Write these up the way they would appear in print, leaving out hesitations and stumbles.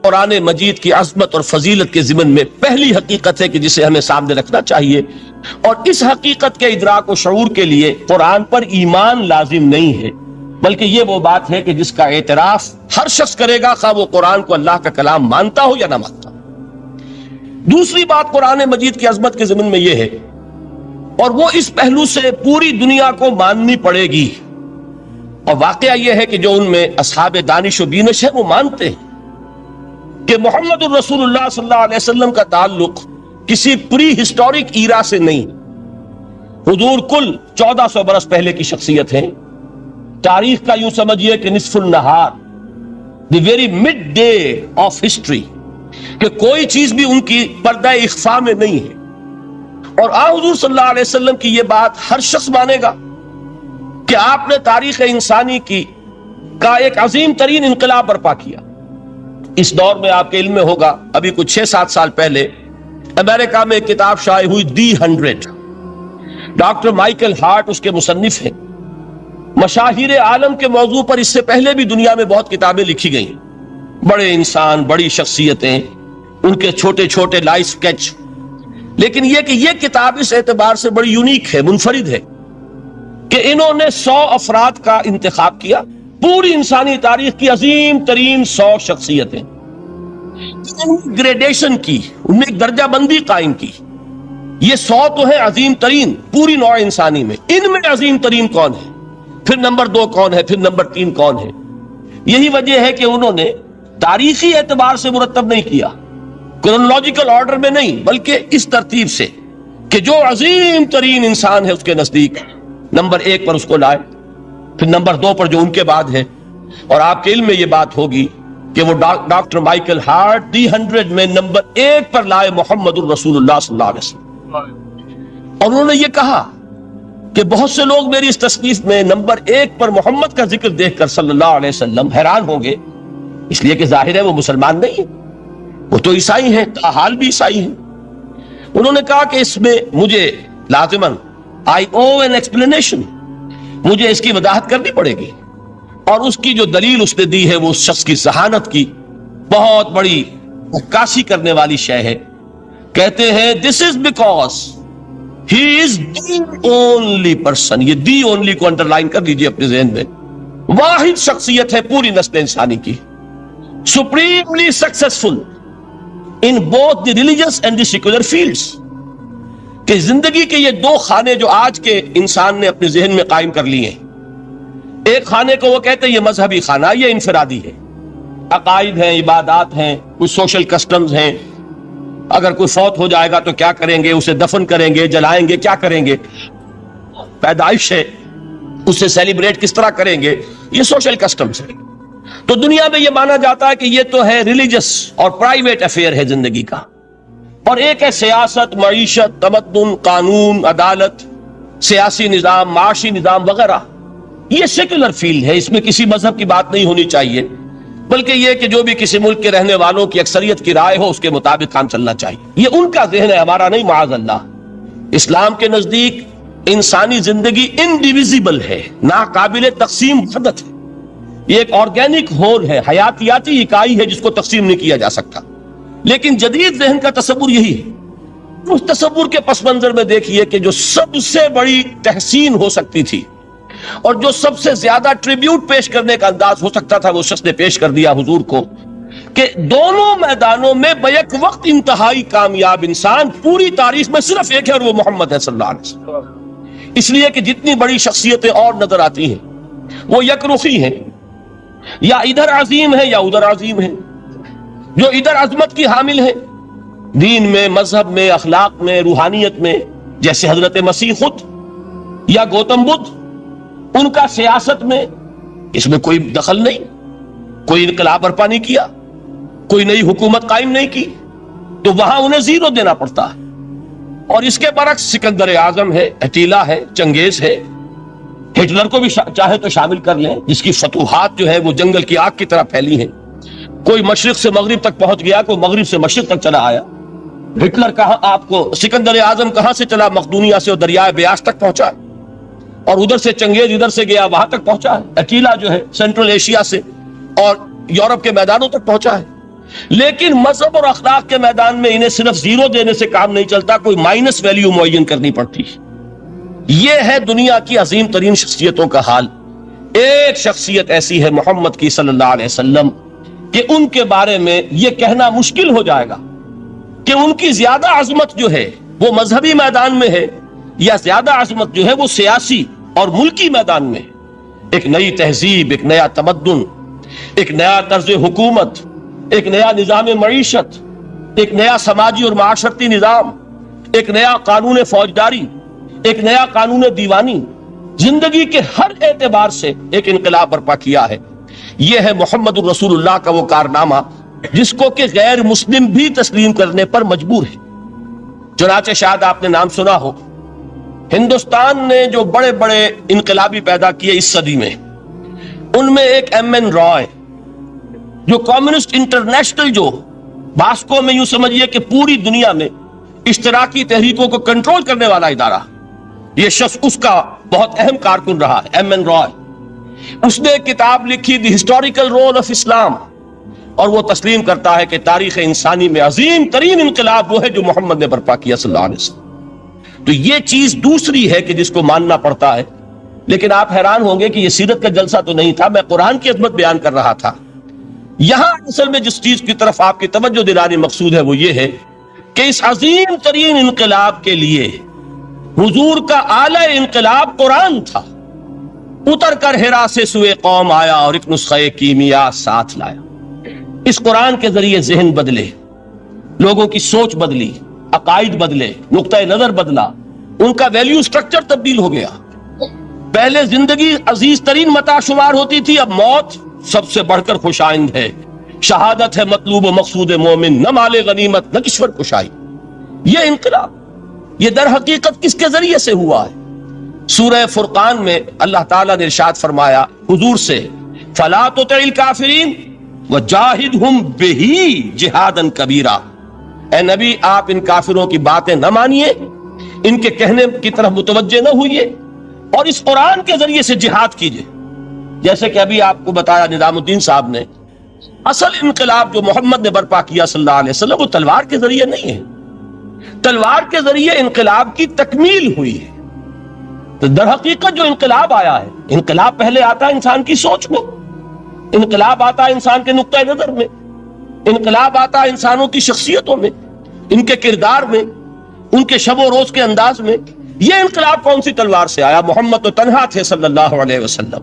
قرآن مجید کی عظمت اور فضیلت کے ضمن میں پہلی حقیقت ہے کہ جسے ہمیں سامنے رکھنا چاہیے، اور اس حقیقت کے ادراک و شعور کے لیے قرآن پر ایمان لازم نہیں ہے، بلکہ یہ وہ بات ہے کہ جس کا اعتراف ہر شخص کرے گا، خواہ وہ قرآن کو اللہ کا کلام مانتا ہو یا نہ مانتا ہو۔ دوسری بات قرآن مجید کی عظمت کے ضمن میں یہ ہے، اور وہ اس پہلو سے پوری دنیا کو ماننی پڑے گی، اور واقعہ یہ ہے کہ جو ان میں اصحاب دانش و بینش ہے وہ مانتے ہیں کہ محمد الرسول اللہ صلی اللہ علیہ وسلم کا تعلق کسی پری ہسٹورک ایرا سے نہیں، حضور کل 1400 برس پہلے کی شخصیت ہیں، تاریخ کا یوں سمجھیے کہ نصف النہار، the very midday of history, کہ کوئی چیز بھی ان کی پردہ اخفاء میں نہیں ہے۔ اور حضور صلی اللہ علیہ وسلم کی یہ بات ہر شخص مانے گا کہ آپ نے تاریخ انسانی کا ایک عظیم ترین انقلاب برپا کیا۔ اس دور میں آپ کے علم میں ہوگا، ابھی کچھ 6-7 سال پہلے امریکہ میں ایک کتاب شائع ہوئی، دی 100۔ ڈاکٹر مائیکل ہارٹ اس کے مصنف ہیں۔ مشاہیر عالم کے موضوع پر اس سے پہلے بھی دنیا میں بہت کتابیں لکھی گئیں، بڑے انسان، بڑی شخصیتیں، ان کے چھوٹے چھوٹے لائف سکیچ، لیکن یہ کہ یہ کتاب اس اعتبار سے بڑی یونیک ہے، منفرد ہے، کہ انہوں نے 100 افراد کا انتخاب کیا، پوری انسانی تاریخ کی عظیم ترین 100 شخصیتیں، گریڈیشن کی، ان نے ایک درجہ بندی قائم کی۔ یہ 100 تو ہے عظیم ترین پوری نوع انسانی میں، ان میں عظیم ترین کون ہے، پھر نمبر 2 کون ہے، پھر نمبر 3 کون ہے۔ یہی وجہ ہے کہ انہوں نے تاریخی اعتبار سے مرتب نہیں کیا، کرونالوجیکل آرڈر میں نہیں، بلکہ اس ترتیب سے کہ جو عظیم ترین انسان ہے اس کے نزدیک نمبر 1 پر اس کو لائے، پھر نمبر 2 پر جو ان کے بعد ہے۔ اور آپ کے علم میں یہ بات ہوگی کہ وہ ڈاکٹر مائیکل ہارٹ دی 100 میں نمبر 1 پر لائے محمد الرسول اللہ صلی اللہ علیہ وسلم، اور انہوں نے یہ کہا کہ بہت سے لوگ میری اس تصنیف میں نمبر 1 پر محمد کا ذکر دیکھ کر صلی اللہ علیہ وسلم حیران ہوں گے، اس لیے کہ ظاہر ہے وہ مسلمان نہیں ہیں، وہ تو عیسائی ہیں، تاحال بھی عیسائی ہیں۔ انہوں نے کہا کہ اس میں مجھے لازماً I owe an explanation، مجھے اس کی وضاحت کرنی پڑے گی، اور اس کی جو دلیل اس نے دی ہے وہ اس شخص کی ذہانت کی بہت بڑی عکاسی کرنے والی شے ہے۔ کہتے ہیں this is because he is the only person، یہ the only کو انڈرلائن کر لیجئے اپنے ذہن میں، واحد شخصیت ہے پوری نسل انسانی کی، supremely successful in both the religious and the secular fields، کہ زندگی کے یہ 2 خانے جو آج کے انسان نے اپنے ذہن میں قائم کر لیے ہیں، ایک خانے کو وہ کہتے ہیں یہ مذہبی خانہ، یہ انفرادی ہے، عقائد ہیں، عبادات ہیں، کچھ سوشل کسٹمز ہیں، اگر کوئی فوت ہو جائے گا تو کیا کریں گے، اسے دفن کریں گے، جلائیں گے، کیا کریں گے، پیدائش ہے اسے سیلیبریٹ کس طرح کریں گے، یہ سوشل کسٹمز ہے۔ تو دنیا میں یہ مانا جاتا ہے کہ یہ تو ہے ریلیجس اور پرائیویٹ افیئر ہے زندگی کا، اور ایک ہے سیاست، معیشت، تمدن، قانون، عدالت، سیاسی نظام، معاشی نظام وغیرہ، یہ سیکولر فیلڈ ہے، اس میں کسی مذہب کی بات نہیں ہونی چاہیے، بلکہ یہ کہ جو بھی کسی ملک کے رہنے والوں کی اکثریت کی رائے ہو اس کے مطابق کام چلنا چاہیے۔ یہ ان کا ذہن ہے، ہمارا نہیں، معاذ اللہ۔ اسلام کے نزدیک انسانی زندگی انڈیویزیبل ہے، ناقابل تقسیم وحدت ہے، یہ ایک آرگینک ہول ہے، حیاتیاتی اکائی ہے جس کو تقسیم نہیں کیا جا سکتا۔ لیکن جدید ذہن کا تصور یہی ہے۔ اس تصور کے پس منظر میں دیکھیے کہ جو سب سے بڑی تحسین ہو سکتی تھی اور جو سب سے زیادہ ٹریبیوٹ پیش کرنے کا انداز ہو سکتا تھا وہ شخص نے پیش کر دیا حضور کو، کہ دونوں میدانوں میں بیک وقت انتہائی کامیاب انسان پوری تاریخ میں صرف ایک ہے، اور وہ محمد ہے صلی اللہ علیہ وسلم۔ اس لیے کہ جتنی بڑی شخصیتیں اور نظر آتی ہیں وہ یک رخی ہیں، یا ادھر عظیم ہے یا ادھر عظیم ہے۔ جو ادھر عظمت کی حامل ہیں دین میں، مذہب میں، اخلاق میں، روحانیت میں، جیسے حضرت مسیح خود یا گوتم بدھ، ان کا سیاست میں اس میں کوئی دخل نہیں، کوئی انقلاب برپا نہیں کیا، کوئی نئی حکومت قائم نہیں کی، تو وہاں انہیں 0 دینا پڑتا ہے۔ اور اس کے برعکس سکندر اعظم ہے، اٹیلا ہے، چنگیز ہے، ہٹلر کو بھی چاہے تو شامل کر لیں، جس کی فتوحات جو ہے وہ جنگل کی آگ کی طرح پھیلی ہیں، کوئی مشرق سے مغرب تک پہنچ گیا، کوئی مغرب سے مشرق تک چلا آیا۔ ہٹلر کہاں، آپ کو سکندر اعظم کہاں سے چلا، مقدونیہ سے اور دریائے بیاس تک پہنچا، اور ادھر سے چنگیز ادھر سے گیا وہاں تک پہنچا ہے۔ اٹیلا جو ہے سینٹرل ایشیا سے اور یورپ کے میدانوں تک پہنچا ہے۔ لیکن مذہب اور اخلاق کے میدان میں انہیں صرف زیرو دینے سے کام نہیں چلتا، کوئی مائنس ویلیو معین کرنی پڑتی۔ یہ ہے دنیا کی عظیم ترین شخصیتوں کا حال۔ ایک شخصیت ایسی ہے محمد کی صلی اللہ علیہ وسلم کہ ان کے بارے میں یہ کہنا مشکل ہو جائے گا کہ ان کی زیادہ عظمت جو ہے وہ مذہبی میدان میں ہے یا زیادہ عظمت جو ہے وہ سیاسی اور ملکی میدان میں ہے۔ ایک نئی تہذیب، ایک نیا تمدن، ایک نیا طرز حکومت، ایک نیا نظام معیشت، ایک نیا سماجی اور معاشرتی نظام، ایک نیا قانون فوجداری، ایک نیا قانون دیوانی، زندگی کے ہر اعتبار سے ایک انقلاب برپا کیا ہے۔ یہ ہے محمد الرسول اللہ کا وہ کارنامہ جس کو کہ غیر مسلم بھی تسلیم کرنے پر مجبور ہے۔ چنانچہ شاید آپ نے نام سنا ہو، ہندوستان نے جو بڑے بڑے انقلابی پیدا کیے اس صدی میں، ان میں ایک ایم این رائے جو کمیونسٹ انٹرنیشنل، جو باسکو میں یوں سمجھیے کہ پوری دنیا میں اشتراکی تحریکوں کو کنٹرول کرنے والا ادارہ، یہ شخص اس کا بہت اہم کارکن رہا ہے، ایم این رائے۔ اس نے ایک کتاب لکھی دی ہسٹوریکل رول آف اسلام، اور وہ تسلیم کرتا ہے کہ تاریخ انسانی میں عظیم ترین انقلاب وہ ہے جو محمد نے برپا کیا صلی اللہ علیہ وسلم۔ تو یہ چیز دوسری ہے کہ جس کو ماننا پڑتا ہے۔ لیکن آپ حیران ہوں گے کہ یہ سیرت کا جلسہ تو نہیں تھا، میں قرآن کی عظمت بیان کر رہا تھا۔ یہاں اصل میں جس چیز کی طرف آپ کی توجہ دلانی مقصود ہے وہ یہ ہے کہ اس عظیم ترین انقلاب کے لیے حضور کا اعلی انقلاب قرآن تھا۔ اتر کر ہرا سے سوئے قوم آیا اور ایک نسخہ کیمیا ساتھ لایا۔ اس قرآن کے ذریعے ذہن بدلے، لوگوں کی سوچ بدلی، عقائد بدلے، نقطہ نظر بدلا، ان کا ویلیو سٹرکچر تبدیل ہو گیا۔ پہلے زندگی عزیز ترین متاع شمار ہوتی تھی، اب موت سب سے بڑھ کر خوش آئند ہے۔ شہادت ہے مطلوب و مقصود مومن، نہ مال غنیمت نہ کشور کشائی۔ یہ انقلاب یہ در حقیقت کس کے ذریعے سے ہوا ہے؟ سورہ فرقان میں اللہ تعالیٰ نے ارشاد فرمایا حضور سے، فَلَا تُطِعِ الْكَافِرِينَ وَجَاهِدْهُمْ بِهِ جِهَادًا كَبِيرًا۔ اے نبی، آپ ان کافروں کی باتیں نہ مانیے، ان کے کہنے کی طرف متوجہ نہ ہوئیے، اور اس قرآن کے ذریعے سے جہاد کیجئے۔ جیسے کہ ابھی آپ کو بتایا نظام الدین صاحب نے، اصل انقلاب جو محمد نے برپا کیا صلی اللہ علیہ وسلم وہ تلوار کے ذریعے نہیں ہے، تلوار کے ذریعے انقلاب کی تکمیل ہوئی ہے۔ تو در حقیقت جو انقلاب آیا ہے، انقلاب پہلے آتا ہے انسان کی سوچ میں، انقلاب آتا ہے انسان کے نقطہ نظر میں، انقلاب آتا ہے انسانوں کی شخصیتوں میں، ان کے کردار میں، ان کے شب و روز کے انداز میں۔ یہ انقلاب کون سی تلوار سے آیا؟ محمد تو تنہا تھے صلی اللہ علیہ وسلم،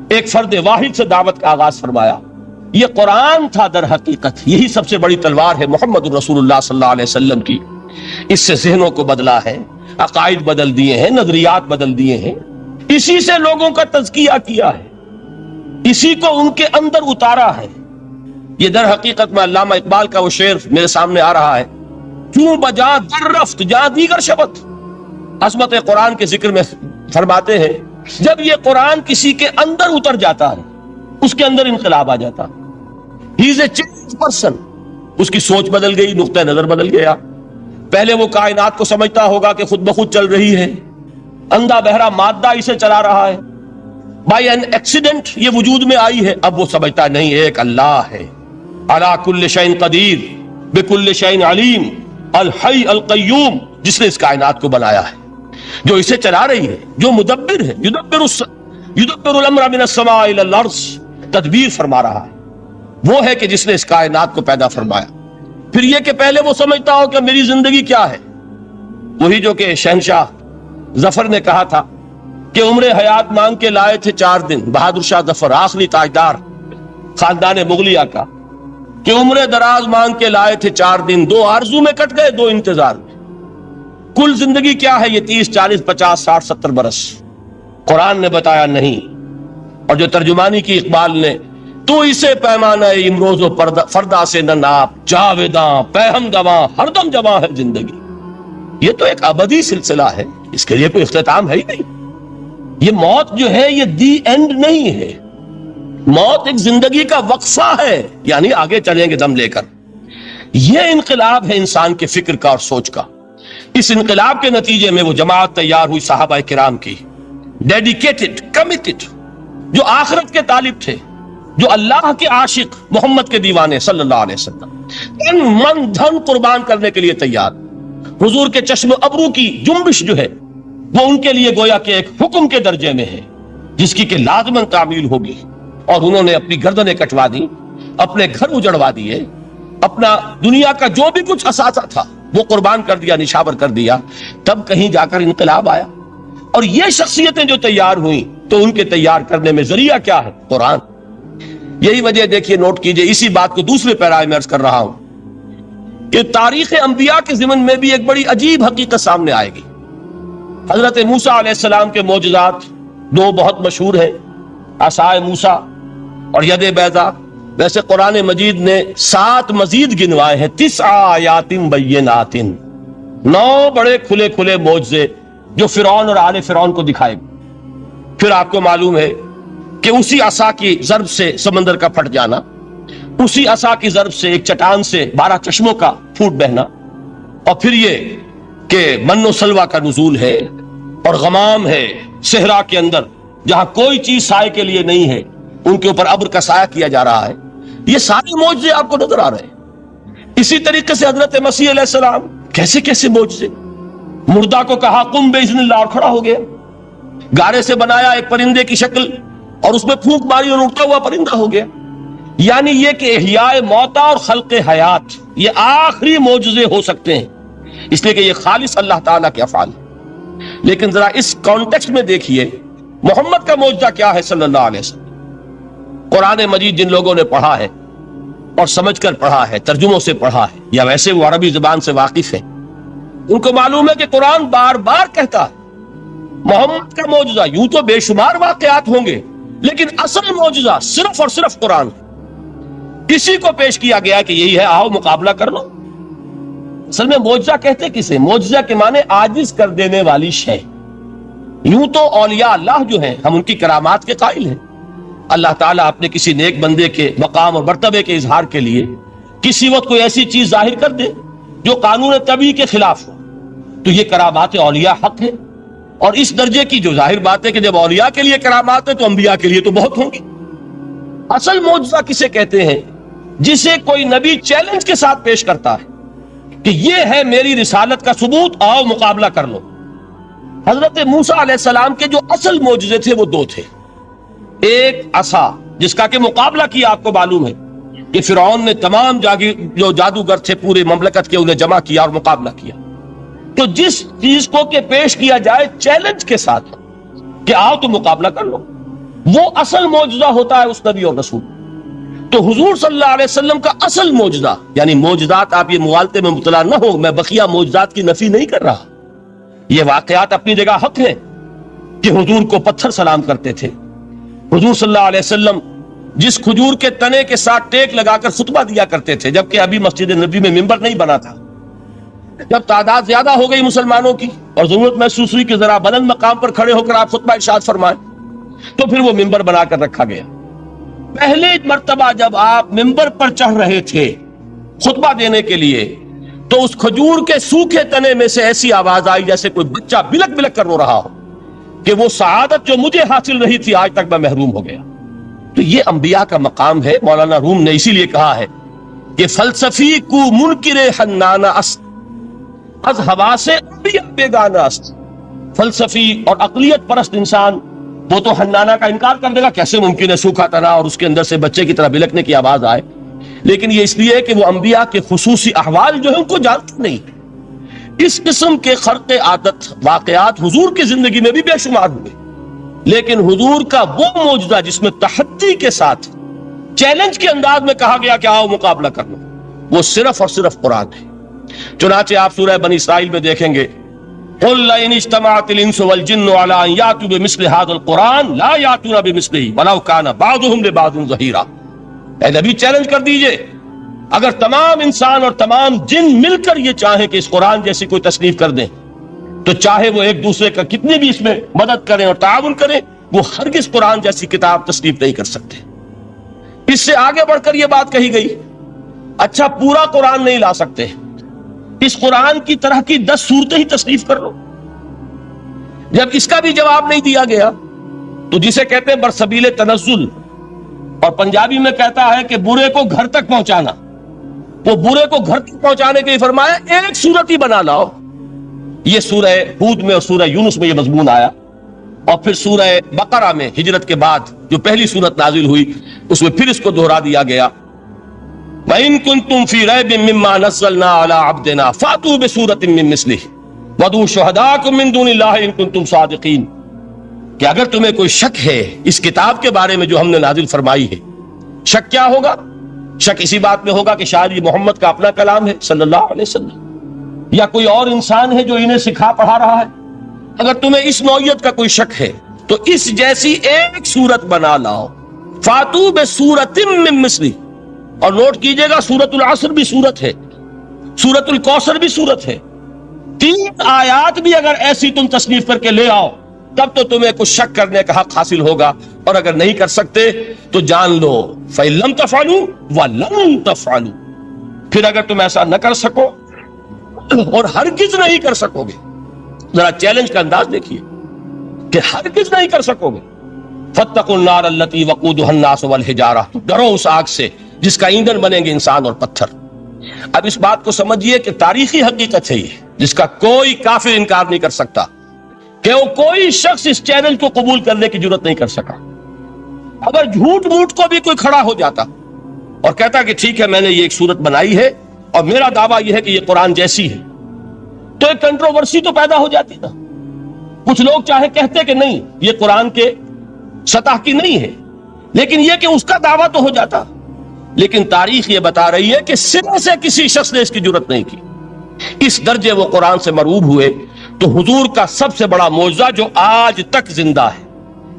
ایک فرد واحد سے دعوت کا آغاز فرمایا۔ یہ قرآن تھا در حقیقت، یہی سب سے بڑی تلوار ہے محمد الرسول اللہ صلی اللہ علیہ وسلم کی۔ اس سے ذہنوں کو بدلا ہے، عقائد بدل دیے ہیں، نظریات بدل دیے ہیں، اسی سے لوگوں کا تزکیہ کیا ہے، اسی کو ان کے اندر اتارا ہے۔ یہ در حقیقت میں علامہ اقبال کا وہ شعر میرے سامنے آ رہا ہے، کیوں بجا در رفت جہاں دیگر شبت۔ عظمت قرآن کے ذکر میں فرماتے ہیں جب یہ قرآن کسی کے اندر اتر جاتا ہے اس کے اندر انقلاب آ جاتا۔ ہی از اے چینج پرسن، اس کی سوچ بدل گئی، نقطہ نظر بدل گیا۔ پہلے وہ کائنات کو سمجھتا ہوگا کہ خود بخود چل رہی ہے، اندھا بہرا مادہ اسے چلا رہا ہے، بائی این ایکسیڈنٹ یہ وجود میں آئی ہے۔ اب وہ سمجھتا نہیں، ایک اللہ ہے، علی کل شیء قدیر بکل شیء علیم، الحی القیوم، جس نے اس کائنات کو بنایا ہے، جو اسے چلا رہی ہے، جو مدبر ہے، یدبر الامر من السماء الی الارض، تدبیر فرما رہا ہے، وہ ہے کہ جس نے اس کائنات کو پیدا فرمایا۔ پھر یہ کہ پہلے وہ سمجھتا ہو کہ میری زندگی کیا ہے، وہی جو کہ شہنشاہ ظفر نے کہا تھا کہ عمر حیات مانگ کے لائے تھے 4 دن، بہادر شاہ ظفر آخری تاجدار خاندان مغلیہ کا، کہ عمر دراز مانگ کے لائے تھے 4 دن، 2 آرزو میں کٹ گئے 2 انتظار میں۔ کل زندگی کیا ہے؟ یہ 30 40 50 60 70 برس۔ قرآن نے بتایا نہیں، اور جو ترجمانی کی اقبال نے، تو اسے پیمانہ امروز و فردا سے نہ ناپ، جاویداں پہم گواں ہر دم جواں ہے زندگی۔ یہ تو ایک ابدی سلسلہ ہے، اس کے لیے کوئی اختتام ہے ہی نہیں۔ یہ موت جو ہے یہ دی اینڈ نہیں ہے، موت ایک زندگی کا وقفہ ہے، یعنی آگے چلیں گے دم لے کر۔ یہ انقلاب ہے انسان کے فکر کا اور سوچ کا۔ اس انقلاب کے نتیجے میں وہ جماعت تیار ہوئی صحابہ کرام کی، ڈیڈیکیٹڈ، کمیٹڈ، جو آخرت کے طالب تھے، جو اللہ کے عاشق محمد کے دیوانے صلی اللہ علیہ وسلم تن من دھن قربان کرنے کے لیے تیار. حضور کے چشم ابرو کی جنبش جو ہے وہ ان کے لیے گویا کہ ایک حکم کے درجے میں ہے جس کی کہ لازماً تعمیل ہوگی. اور انہوں نے اپنی گردنیں کٹوا دی، اپنے گھر اجڑوا دیے، اپنا دنیا کا جو بھی کچھ اثاثہ تھا وہ قربان کر دیا، نشاور کر دیا. تب کہیں جا کر انقلاب آیا. اور یہ شخصیتیں جو تیار ہوئیں تو ان کے تیار کرنے میں ذریعہ کیا ہے؟ قرآن. یہی وجہ دیکھیے، نوٹ کیجئے، اسی بات کو دوسرے پیرائے میں عرض کر رہا ہوں کہ تاریخ انبیاء کے ضمن میں بھی ایک بڑی عجیب حقیقت سامنے آئے گی. حضرت موسیٰ علیہ السلام کے معجزات دو بہت مشہور ہیں، عصائے موسیٰ اور ید بیضاء. ویسے قرآن مجید نے 7 مزید گنوائے ہیں، 9 آیات بینات، 9 بڑے کھلے کھلے معجزے جو فرعون اور آل فرعون کو دکھائے گئے. پھر آپ کو معلوم ہے کہ اسی عصا کی ضرب سے سمندر کا پھٹ جانا، اسی عصا کی ضرب سے ایک چٹان سے 12 چشموں کا پھوٹ بہنا، اور پھر یہ کہ من و سلوہ کا نزول ہے اور غمام ہے صحرا کے اندر جہاں کوئی چیز سائے کے لیے نہیں ہے، ان کے اوپر ابر کا سایہ کیا جا رہا ہے. یہ سارے معجزے آپ کو نظر آ رہے ہیں. اسی طریقے سے حضرت مسیح علیہ السلام کیسے کیسے معجزے. مردہ کو کہا قم باذن اللہ اور کھڑا ہو گیا. گارے سے بنایا ایک پرندے کی شکل اور اس میں پھونک ماری اور اڑتا ہوا پرندہ ہو گیا. یعنی یہ کہ احیاء موتا اور خلق حیات یہ آخری معجزے ہو سکتے ہیں، اس لیے کہ یہ خالص اللہ تعالیٰ کے افعال ہیں. لیکن ذرا اس کانٹیکسٹ میں دیکھیے محمد کا معجزہ کیا ہے صلی اللہ علیہ وسلم. قرآن مجید جن لوگوں نے پڑھا ہے اور سمجھ کر پڑھا ہے، ترجموں سے پڑھا ہے یا ویسے وہ عربی زبان سے واقف ہیں، ان کو معلوم ہے کہ قرآن بار بار کہتا ہے محمد کا معجزہ. یوں تو بے شمار واقعات ہوں گے لیکن اصل معجزہ صرف اور صرف قرآن ہے. کسی کو پیش کیا گیا کہ یہی ہے، آؤ مقابلہ کر لو. اصل میں معجزہ کہتے کسے؟ معجزہ کے معنی عاجز کر دینے والی شے. یوں تو اولیاء اللہ جو ہیں ہم ان کی کرامات کے قائل ہیں. اللہ تعالیٰ اپنے کسی نیک بندے کے مقام اور مرتبے کے اظہار کے لیے کسی وقت کوئی ایسی چیز ظاہر کر دے جو قانون طبیعی کے خلاف ہو، تو یہ کرامات اولیاء حق ہے. اور اس درجے کی جو ظاہر بات ہے کہ جب اولیاء کے لیے کرامات ہے تو انبیاء کے لیے تو بہت ہوں گی. اصل معجزہ کسے کہتے ہیں؟ جسے کوئی نبی چیلنج کے ساتھ پیش کرتا ہے کہ یہ ہے میری رسالت کا ثبوت، آؤ مقابلہ کر لو. حضرت موسیٰ علیہ السلام کے جو اصل معجزے تھے وہ 2 تھے. ایک عصا جس کا کہ مقابلہ کیا، آپ کو معلوم ہے کہ فرعون نے تمام جو جادوگر تھے پورے مملکت کے انہیں جمع کیا اور مقابلہ کیا. تو جس چیز کو کہ پیش کیا جائے چیلنج کے ساتھ کہ آؤ تو مقابلہ کر لو، وہ اصل معجزہ ہوتا ہے اس نبی اور رسول. تو حضور صلی اللہ علیہ وسلم کا اصل معجزہ، یعنی معجزات، آپ یہ مغالطے میں مبتلا نہ ہو، میں بقیہ معجزات کی نفی نہیں کر رہا. یہ واقعات اپنی جگہ حق ہیں کہ حضور کو پتھر سلام کرتے تھے. حضور صلی اللہ علیہ وسلم جس کھجور کے تنے کے ساتھ ٹیک لگا کر خطبہ دیا کرتے تھے، جبکہ ابھی مسجد نبی میں ممبر نہیں بنا تھا. جب تعداد زیادہ ہو گئی مسلمانوں کی اور ضرورت محسوس ہوئی کہ ذرا بلند مقام پر کھڑے ہو کر آپ خطبہ ارشاد فرمائیں، تو پھر وہ ممبر بنا کر رکھا گیا. پہلے مرتبہ جب آپ ممبر پر چڑھ رہے تھے خطبہ دینے کے لیے تو اس کھجور کے سوکھے تنے میں سے ایسی آواز آئی جیسے کوئی بچہ بلک بلک کر رو رہا ہو کہ وہ سعادت جو مجھے حاصل رہی تھی آج تک میں محروم ہو گیا. تو یہ انبیاء کا مقام ہے. مولانا روم نے اسی لیے کہا ہے کہ فلسفی کو منکر حنانہ است، از ہوا سے انبیاء بیگانہ است. فلسفی اور عقلیت پرست انسان وہ تو حنانہ کا انکار کر دے گا، کیسے ممکن ہے سوکھا تنا اور اس کے اندر سے بچے کی طرح بلکنے کی آواز آئے. لیکن یہ اس لیے کہ وہ انبیاء کے خصوصی احوال جو ہیں ان کو جانتے نہیں. اس قسم کے خرق عادت واقعات حضور کی زندگی میں بھی بے شمار ہوئے، لیکن حضور کا وہ معجزہ جس میں تحدی کے ساتھ چیلنج کے انداز میں کہا گیا کہ آؤ مقابلہ کر لو، وہ صرف اور صرف قرآن ہے. چنانچہ آپ سورہ بنی اسرائیل میں دیکھیں گے قُلْ لَئِنِ اجْتَمَعَتِ الْإِنسُ وَالْجِنُّ عَلَىٰ أَن يَأْتُوا بِمِثْلِ هَٰذَا الْقُرْآنِ لَا يَأْتُونَ بِمِثْلِهِ وَلَوْ كَانَ بَعْضُهُمْ لِبَعْضٍ ظَهِيرًا. اے نبی چیلنج کر دیجئے، اگر تمام انسان اور تمام جن مل کر یہ چاہیں کہ اس قرآن جیسی کوئی تصنیف کر دیں تو چاہے وہ ایک دوسرے کا کتنی بھی اس میں مدد کریں اور تعاون کریں، وہ ہرگز قرآن جیسی کتاب تصنیف نہیں کر سکتے. اس سے آگے بڑھ کر یہ بات کہی گئی، اچھا پورا قرآن نہیں لا سکتے، اس قرآن کی طرح کی 10 صورتیں ہی تصنیف کر لو. جب اس کا بھی جواب نہیں دیا گیا تو جسے کہتے ہیں برسبیل تنزل اور پنجابی میں کہتا ہے کہ برے کو گھر تک پہنچانا، وہ برے کو گھر تک پہنچانے کے لیے فرمایا ایک صورت ہی بنا لاؤ۔ یہ سورہ ہود میں اور سورہ یونس میں یہ مضمون آیا، اور پھر سورہ بقرہ میں ہجرت کے بعد جو پہلی سورت نازل ہوئی اس میں پھر اس کو دہرا دیا گیا، وَإِن كُنتُمْ فِي رَيْبٍ مِّمَّا نَزَّلْنَا عَلَىٰ عَبْدِنَا فَأْتُوا بِسُورَةٍ مِّن مِّثْلِهِ وَادْعُوا شُهَدَاءَكُم مِّن دُونِ اللَّهِ إِن كُنتُمْ صَادِقِينَ کہ اگر تمہیں کوئی شک ہے اس کتاب کے بارے میں جو ہم نے نازل فرمائی ہے، شک کیا ہوگا؟ شک اسی بات میں ہوگا کہ شاید یہ محمد کا اپنا کلام ہے صلی اللہ علیہ وسلم، یا کوئی اور انسان ہے جو انہیں سکھا پڑھا رہا ہے۔ اگر تمہیں اس نوعیت کا کوئی شک ہے تو اس جیسی ایک سورت بنا لاؤ، فاتو بسورۃ من مثلی، اور نوٹ کیجئے گا سورۃ العصر بھی سورت ہے، سورۃ الکوثر بھی سورت ہے، 3 آیات بھی اگر ایسی تم تصنیف کر کے لے آؤ تب تو تمہیں کچھ شک کرنے کا حق حاصل ہوگا، اور اگر نہیں کر سکتے تو جان لو فَإِن لَمْ تَفْعَلُوا وَلَن تَفْعَلُوا، پھر اگر تم ایسا نہ کر سکو اور ہرگز نہیں کر سکو گے، ذرا چیلنج کا انداز دیکھیے کہ ہرگز نہیں کر سکو گے، فَاتَّقُوا النَّارَ الَّتِي وَقُودُهَا النَّاسُ وَالْحِجَارَةُ، ڈرو اس آگ سے جس کا ایندھن بنیں گے انسان اور پتھر۔ اب اس بات کو سمجھیے کہ تاریخی حقیقت ہے یہ، جس کا کوئی کافر انکار نہیں کر سکتا، کہ وہ کوئی شخص اس چیلنج کو قبول کرنے کی جرت نہیں کر سکا۔ اگر جھوٹ موٹ کو بھی کوئی کھڑا ہو جاتا اور کہتا کہ ٹھیک ہے میں نے یہ ایک صورت بنائی ہے اور میرا دعویٰ یہ ہے کہ یہ قرآن جیسی ہے، تو ایک کنٹروورسی تو پیدا ہو جاتی نا۔ کچھ لوگ چاہے کہتے کہ نہیں یہ قرآن کے سطح کی نہیں ہے، لیکن یہ کہ اس کا دعویٰ تو ہو جاتا۔ لیکن تاریخ یہ بتا رہی ہے کہ سرے سے کسی شخص نے اس کی جرت نہیں کی، اس درجے وہ قرآن سے مرعوب ہوئے۔ تو حضور کا سب سے بڑا معجزہ جو آج تک زندہ ہے،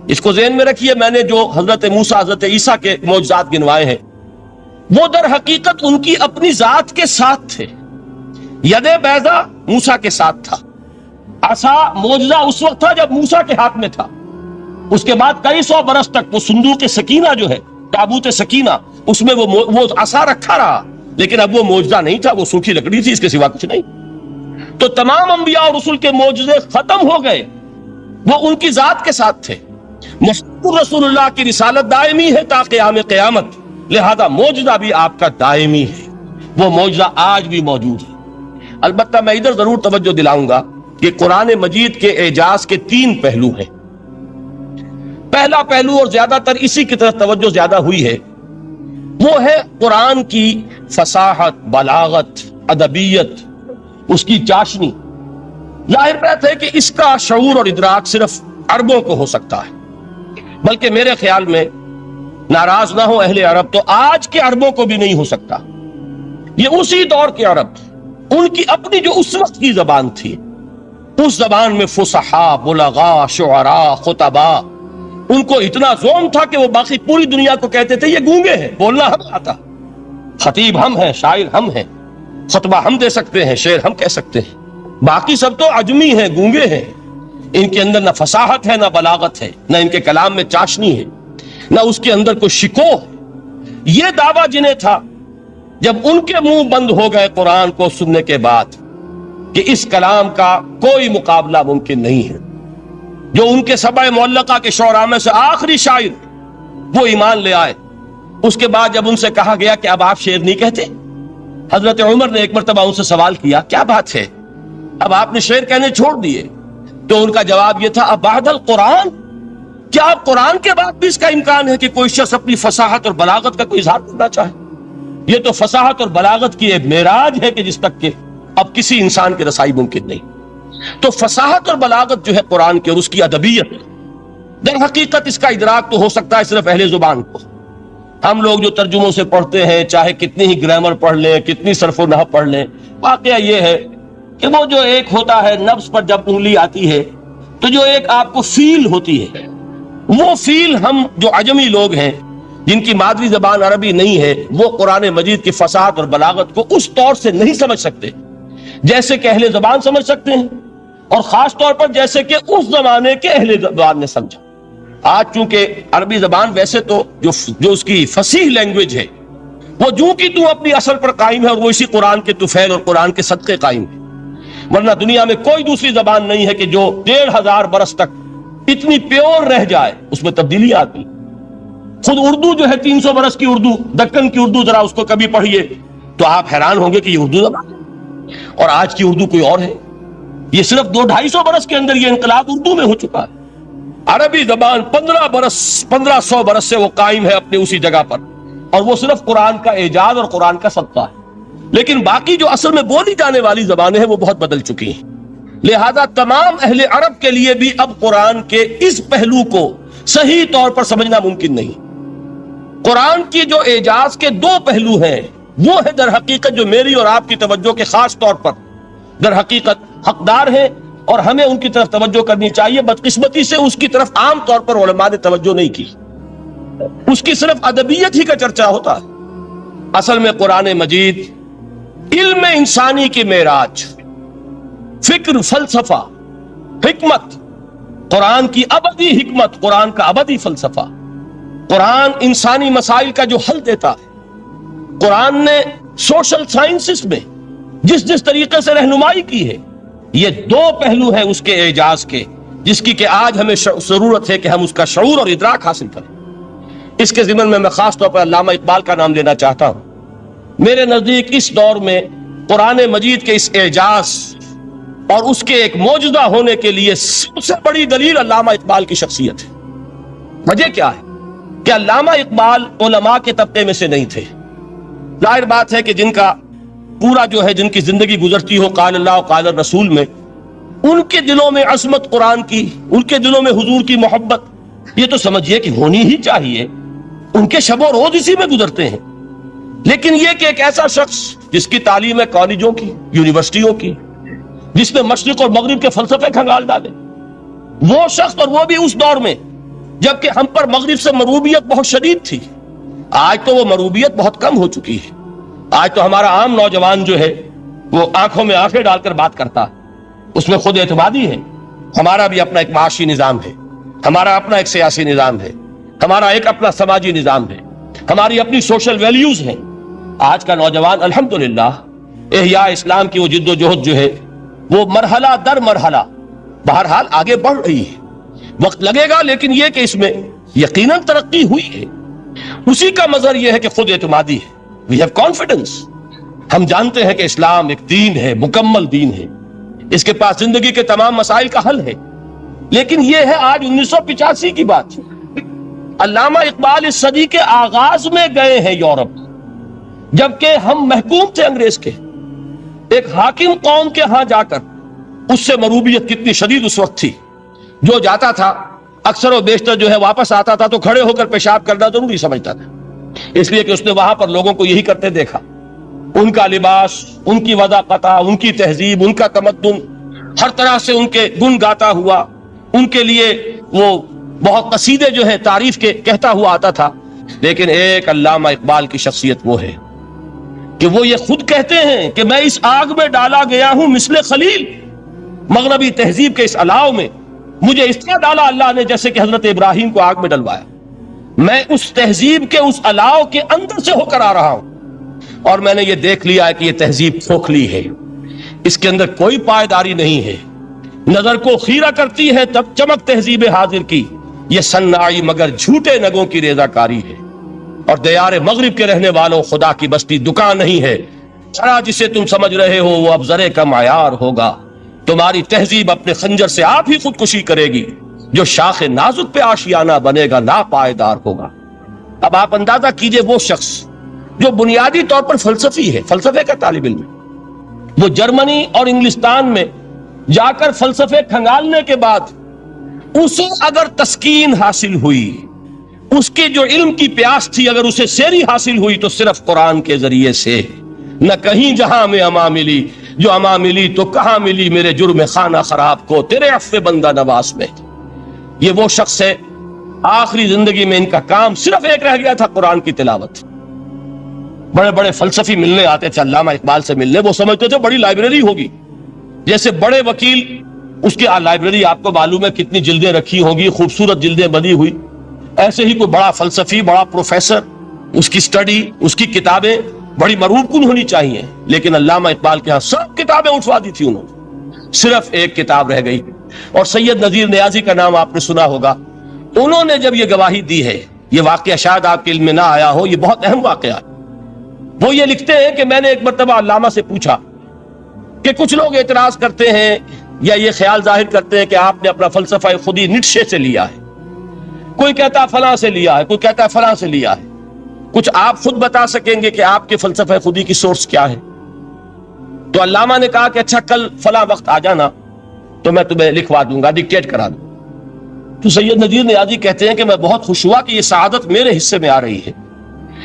اس کو ذہن میں رکھیے، میں نے جو حضرت موسیٰ حضرت عیسیٰ کے معجزات گنوائے ہیں وہ در حقیقت ان کی اپنی ذات کے ساتھ تھے۔ ید بیضا موسیٰ کے ساتھ تھا، عصا معجزہ اس وقت تھا جب موسیٰ کے ہاتھ میں تھا، اس کے بعد کئی سو برس تک وہ صندوق سکینہ جو ہے، تابوت سکینہ، اس میں وہ عصا رکھا رہا، لیکن اب وہ معجزہ نہیں تھا، وہ سوکھی لکڑی تھی، اس کے سوا کچھ نہیں۔ تو تمام انبیاء اور رسول کے معجزے ختم ہو گئے، وہ ان کی ذات کے ساتھ تھے۔ محمد رسول اللہ کی رسالت دائمی ہے تا قیام قیامت، لہذا معجزہ بھی آپ کا دائمی ہے، وہ معجزہ آج بھی موجود ہے۔ البتہ میں ادھر ضرور توجہ دلاؤں گا کہ قرآن مجید کے اعجاز کے 3 پہلو ہیں۔ پہلا پہلو، اور زیادہ تر اسی کی طرف توجہ زیادہ ہوئی ہے، وہ ہے قرآن کی فصاحت، بلاغت، ادبیت، اس کی چاشنی۔ ظاہر بات ہے کہ اس کا شعور اور ادراک صرف عربوں کو ہو سکتا ہے، بلکہ میرے خیال میں ناراض نہ ہو اہل عرب تو آج کے عربوں کو بھی نہیں ہو سکتا۔ یہ اسی دور کے عرب، ان کی اپنی جو اس وقت کی زبان تھی، اس زبان میں فصحاء، بلغاء، شعراء، خطباء، ان کو اتنا ذوق تھا کہ وہ باقی پوری دنیا کو کہتے تھے یہ گونگے ہیں، بولنا ہم آتا، خطیب ہم ہیں، شاعر ہم ہیں، خطبہ ہم دے سکتے ہیں، شعر ہم کہہ سکتے ہیں، باقی سب تو عجمی ہیں، گونگے ہیں، ان کے اندر نہ فصاحت ہے، نہ بلاغت ہے، نہ ان کے کلام میں چاشنی ہے، نہ اس کے اندر کوئی شکوہ ہے۔ یہ دعویٰ جنہیں تھا، جب ان کے منہ بند ہو گئے قرآن کو سننے کے بعد کہ اس کلام کا کوئی مقابلہ ممکن نہیں ہے، جو ان کے سبع معلقہ کے شعراء میں سے آخری شاعر وہ ایمان لے آئے، اس کے بعد جب ان سے کہا گیا کہ اب آپ شعر نہیں کہتے، حضرت عمر نے ایک مرتبہ ان سے سوال کیا کیا بات ہے اب آپ نے شعر کہنے چھوڑ دیے؟ تو ان کا جواب یہ تھا اب بعد القرآن، کیا آپ قرآن کے بعد بھی اس کا امکان ہے کہ کوئی شخص اپنی فصاحت اور بلاغت کا کوئی اظہار کرنا چاہے؟ یہ تو فصاحت اور بلاغت کی ایک معراج ہے کہ جس تک کہ اب کسی انسان کی رسائی ممکن نہیں۔ تو فصاحت اور بلاغت جو ہے قرآن کی اور اس کی ادبیت، در حقیقت اس کا ادراک تو ہو سکتا ہے صرف اہل زبان کو۔ ہم لوگ جو ترجموں سے پڑھتے ہیں، چاہے کتنی ہی گرامر پڑھ لیں، کتنی صرف و نحو پڑھ لیں، واقعہ یہ ہے کہ وہ جو ایک ہوتا ہے نفس پر جب انگلی آتی ہے تو جو ایک آپ کو فیل ہوتی ہے، وہ فیل ہم جو عجمی لوگ ہیں جن کی مادری زبان عربی نہیں ہے، وہ قرآن مجید کی فصاحت اور بلاغت کو اس طور سے نہیں سمجھ سکتے جیسے کہ اہل زبان سمجھ سکتے ہیں، اور خاص طور پر جیسے کہ اس زمانے کے اہل زبان نے سمجھا۔ آج چونکہ عربی زبان ویسے تو جو اس کی فصیح لینگویج ہے وہ جو کی تو اپنی اصل پر قائم ہے، اور وہ اسی قرآن کے طفیل اور قرآن کے صدقے قائم ہے، ورنہ دنیا میں کوئی دوسری زبان نہیں ہے کہ جو 1500 برس تک اتنی پیور رہ جائے، اس میں تبدیلی آتی۔ خود اردو جو ہے 300 برس کی اردو، دکن کی اردو، ذرا اس کو کبھی پڑھیے تو آپ حیران ہوں گے کہ یہ اردو زبان ہے اور آج کی اردو کوئی اور ہے۔ یہ صرف 200-250 برس کے اندر یہ انقلاب اردو میں ہو چکا ہے۔ عربی زبان 1500 برس سے وہ قائم ہے اپنے اسی جگہ پر، اور وہ صرف قرآن کا اعجاز اور قرآن کا صدقہ ہے۔ لیکن باقی جو اصل میں بولی جانے والی زبانیں ہیں وہ بہت بدل چکی ہیں۔ لہذا تمام اہل عرب کے لیے بھی اب قرآن کے اس پہلو کو صحیح طور پر سمجھنا ممکن نہیں۔ قرآن کی جو اعجاز کے دو پہلو ہیں وہ ہے در حقیقت جو میری اور آپ کی توجہ کے خاص طور پر در حقیقت حقدار ہیں، اور ہمیں ان کی طرف توجہ کرنی چاہیے۔ بدقسمتی سے اس کی طرف عام طور پر علماء نے توجہ نہیں کی، اس کی صرف ادبیت ہی کا چرچا ہوتا ہے۔ اصل میں قرآن مجید علم انسانی کی معراج، فکر، فلسفہ، حکمت، قرآن کی ابدی حکمت، قرآن کا ابدی فلسفہ، قرآن انسانی مسائل کا جو حل دیتا ہے، قرآن نے سوشل سائنسز میں جس طریقے سے رہنمائی کی ہے، یہ دو پہلو ہیں اس کے اعجاز کے، جس کی کہ آج ہمیں ضرورت ہے کہ ہم اس کا شعور اور ادراک حاصل کریں۔ اس کے ضمن میں خاص طور پر علامہ اقبال کا نام لینا چاہتا ہوں۔ میرے نزدیک اس دور میں قرآن مجید کے اس اعجاز اور اس کے ایک معجزہ ہونے کے لیے سب سے بڑی دلیل علامہ اقبال کی شخصیت ہے۔ وجہ کیا ہے کہ علامہ اقبال علماء کے طبقے میں سے نہیں تھے۔ ظاہر بات ہے کہ جن کا پورا جو ہے جن کی زندگی گزرتی ہو قال اللہ و قال الرسول میں، ان کے دلوں میں عظمت قرآن کی، ان کے دلوں میں حضور کی محبت، یہ تو سمجھیے کہ ہونی ہی چاہیے۔ ان کے شب و روز اسی میں گزرتے ہیں۔ لیکن یہ کہ ایک ایسا شخص جس کی تعلیم ہے کالجوں کی، یونیورسٹیوں کی، جس نے مشرق اور مغرب کے فلسفے کھنگال ڈالے، وہ شخص، اور وہ بھی اس دور میں جبکہ ہم پر مغرب سے مروبیت بہت شدید تھی۔ آج تو وہ مروبیت بہت کم ہو چکی ہے۔ آج تو ہمارا عام نوجوان جو ہے وہ آنکھوں میں آنکھیں ڈال کر بات کرتا ہے، اس میں خود اعتمادی ہے۔ ہمارا بھی اپنا ایک معاشی نظام ہے، ہمارا اپنا ایک سیاسی نظام ہے، ہمارا ایک اپنا سماجی نظام ہے، ہماری اپنی سوشل ویلیوز ہیں۔ آج کا نوجوان الحمدللہ احیاء اسلام کی وہ جد و جہد جو ہے وہ مرحلہ در مرحلہ بہرحال آگے بڑھ رہی ہے۔ وقت لگے گا، لیکن یہ کہ اس میں یقیناً ترقی ہوئی ہے۔ اسی کا مظہر یہ ہے کہ خود اعتمادی ہے۔ We have confidence۔ ہم جانتے ہیں کہ اسلام ایک دین ہے، مکمل دین ہے، اس کے پاس زندگی کے تمام مسائل کا حل ہے۔ لیکن یہ ہے آج 1985 کی بات۔ علامہ اقبال اس صدی کے آغاز میں گئے ہیں یورپ، جبکہ ہم محکوم تھے انگریز کے۔ ایک حاکم قوم کے ہاں جا کر، اس سے مروبیت کتنی شدید اس وقت تھی، جو جاتا تھا اکثر و بیشتر جو ہے واپس آتا تھا تو کھڑے ہو کر پیشاب کرنا ضروری سمجھتا تھا، اس لیے کہ اس نے وہاں پر لوگوں کو یہی کرتے دیکھا۔ ان کا لباس، ان کی وضاقت، ان کی تہذیب، ان کا تمدن، ہر طرح سے ان کے گن گاتا ہوا، ان کے لیے وہ بہت قصیدے جو ہیں تعریف کے کہتا ہوا آتا تھا۔ لیکن ایک علامہ اقبال کی شخصیت وہ ہے کہ وہ یہ خود کہتے ہیں کہ میں اس آگ میں ڈالا گیا ہوں مثل خلیل، مغربی تہذیب کے اس الاؤ میں مجھے اس طرح ڈالا اللہ نے جیسے کہ حضرت ابراہیم کو آگ میں ڈلوایا۔ میں اس تہذیب کے اس الاؤ کے اندر سے ہو کر آ رہا ہوں، اور میں نے یہ دیکھ لیا ہے کہ یہ تہذیب کھوکھلی ہے، اس کے اندر کوئی پائیداری نہیں ہے، نظر کو خیرہ کرتی ہے تب چمک تہذیب حاضر کی، یہ صناعی مگر جھوٹے نگوں کی ریزہ کاری ہے۔ اور دیار مغرب کے رہنے والوں، خدا کی بستی دکان نہیں ہے، چھڑا جسے تم سمجھ رہے ہو وہ اب زرے کا معیار ہوگا۔ تمہاری تہذیب اپنے خنجر سے آپ ہی خودکشی کرے گی، جو شاخ نازک پہ آشیانہ بنے گا ناپائیدار ہوگا۔ اب آپ اندازہ کیجئے وہ شخص جو بنیادی طور پر فلسفی ہے، فلسفے کا طالب علم ہے، وہ جرمنی اور انگلستان میں جا کر فلسفے کھنگالنے کے بعد اسے اگر تسکین حاصل ہوئی، اس کی جو علم کی پیاس تھی اگر اسے سیری حاصل ہوئی تو صرف قرآن کے ذریعے سے، نہ کہیں جہاں میں اما ملی، جو اما ملی تو کہاں ملی میرے جرم خانہ خراب کو تیرے عفو بندہ نواز میں۔ یہ وہ شخص ہے، آخری زندگی میں ان کا کام صرف ایک رہ گیا تھا، قرآن کی تلاوت۔ بڑے بڑے فلسفی ملنے آتے تھے علامہ اقبال سے ملنے، وہ سمجھتے تھے بڑی لائبریری ہوگی، جیسے بڑے وکیل اس کی لائبریری آپ کو معلوم ہے کتنی جلدیں رکھی ہوں گی، خوبصورت جلدیں بنی ہوئی، ایسے ہی کوئی بڑا فلسفی، بڑا پروفیسر، اس کی سٹڈی، اس کی کتابیں بڑی مروب کن ہونی چاہیے۔ لیکن علامہ اقبال کے ہاں سب کتابیں اٹھوا دی تھی انہوں نے، صرف ایک کتاب رہ گئی، اور سید نذیر نیازی کا نام آپ نے سنا ہوگا۔ انہوں نے جب یہ گواہی دی ہے یہ واقعہ شاید آپ کے علم میں نہ آیا ہو، یہ بہت اہم واقعہ ہے۔ وہ یہ لکھتے ہیں کہ میں نے ایک مرتبہ علامہ سے پوچھا کہ کچھ لوگ اعتراض کرتے ہیں یا یہ خیال ظاہر کرتے ہیں کہ آپ نے اپنا فلسفہ خودی نیٹشے سے لیا ہے، کوئی کہتا ہے فلاں سے لیا ہے، کوئی کہتا ہے فلاں سے لیا ہے، کچھ آپ خود بتا سکیں گے کہ آپ کے فلسفہ خودی کی سورس کیا ہے؟ تو علامہ نے کہا کہ اچھا کل فلاں وقت آ جانا تو میں تمہیں لکھوا دوں گا، ڈکٹیٹ کرا دوں۔ تو سید نذیر نیازی کہتے ہیں کہ میں بہت خوش ہوا کہ یہ سعادت میرے حصے میں آ رہی ہے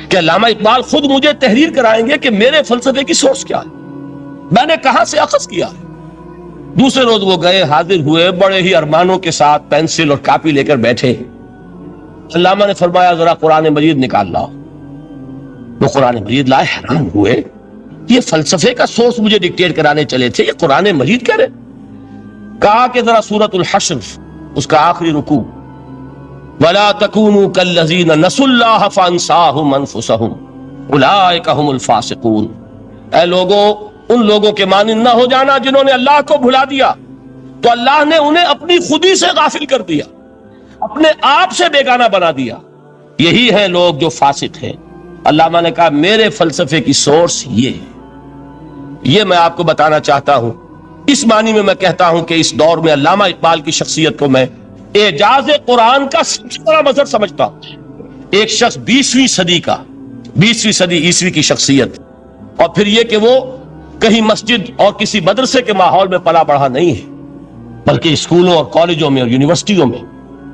کہ علامہ اقبال خود مجھے تحریر کرائیں گے کہ میرے فلسفے کی سورس کیا ہے، میں نے کہاں سے اخذ کیا ہے۔ دوسرے روز وہ گئے، حاضر ہوئے، بڑے ہی ارمانوں کے ساتھ پینسل اور کاپی لے کر بیٹھے۔ علامہ نے فرمایا ذرا قرآن مجید نکال لاؤ۔ وہ قرآن مجید لائے، حیران ہوئے، یہ فلسفے کا سورس مجھے ڈکٹیٹ کرانے چلے تھے، یہ قرآن مجید کہہ رہے۔ کہا کہ ذرا سورۃ الحشر اس کا آخری رکوع، وَلَا تَكُونُوا كَالَّذِينَ نَسُوا اللَّهَ فَأَنسَاهُمْ أَنفُسَهُمْ أُولَٰئِكَ هُمُ الْفَاسِقُونَ۔ اے لوگوں، ان لوگوں کے مانند نہ ہو جانا جنہوں نے اللہ کو بھلا دیا تو اللہ نے انہیں اپنی خودی سے غافل کر دیا، اپنے آپ سے بیگانہ بنا دیا، یہی ہیں لوگ جو فاسق ہیں۔ علامہ نے کہا میرے فلسفے کی سورس یہ ہے، یہ میں آپ کو بتانا چاہتا ہوں۔ اس معنی میں کہتا ہوں کہ اس دور میں علامہ اقبال کی شخصیت کو میں اعجاز قرآن کا سب سے بڑا مظہر سمجھتا ہوں۔ ایک شخص 20ویں صدی کا، 20ویں صدی عیسوی کی شخصیت، اور پھر یہ کہ وہ کہیں مسجد اور کسی مدرسے کے ماحول میں پلا بڑھا نہیں ہے، بلکہ اسکولوں اور کالجوں میں اور یونیورسٹیوں میں،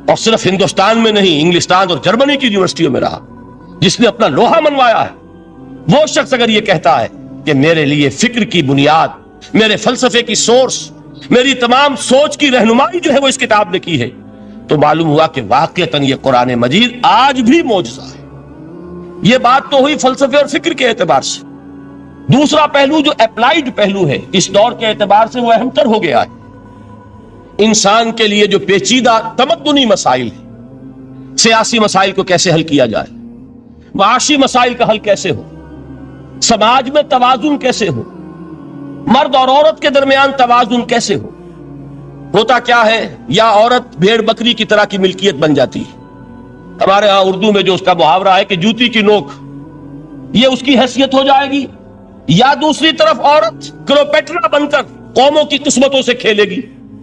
اور صرف ہندوستان میں نہیں، انگلستان اور جرمنی کی یونیورسٹیوں میں رہا، جس نے اپنا لوہا منوایا ہے۔ وہ شخص اگر یہ کہتا ہے کہ میرے لیے فکر کی بنیاد، میرے فلسفے کی سورس، میری تمام سوچ کی رہنمائی جو ہے وہ اس کتاب نے کی ہے، تو معلوم ہوا کہ واقعتاً یہ قرآن مجید آج بھی معجزہ ہے۔ یہ بات تو ہوئی فلسفے اور فکر کے اعتبار سے۔ دوسرا پہلو جو اپلائیڈ پہلو ہے، اس دور کے اعتبار سے وہ اہم تر ہو گیا ہے۔ انسان کے لیے جو پیچیدہ تمدنی مسائل ہیں، سیاسی مسائل کو کیسے حل کیا جائے، معاشی مسائل کا حل کیسے ہو، سماج میں توازن کیسے ہو، مرد اور عورت کے درمیان توازن کیسے ہو، ہوتا کیا ہے یا عورت بھیڑ بکری کی طرح کی ملکیت بن جاتی ہے۔ ہمارے ہاں اردو میں جو اس کا محاورہ ہے کہ جوتی کی نوک، یہ اس کی حیثیت ہو جائے گی، یا دوسری طرف عورت کلوپیٹرا بن کر قوموں کی قسمتوں سے کھیلے گی۔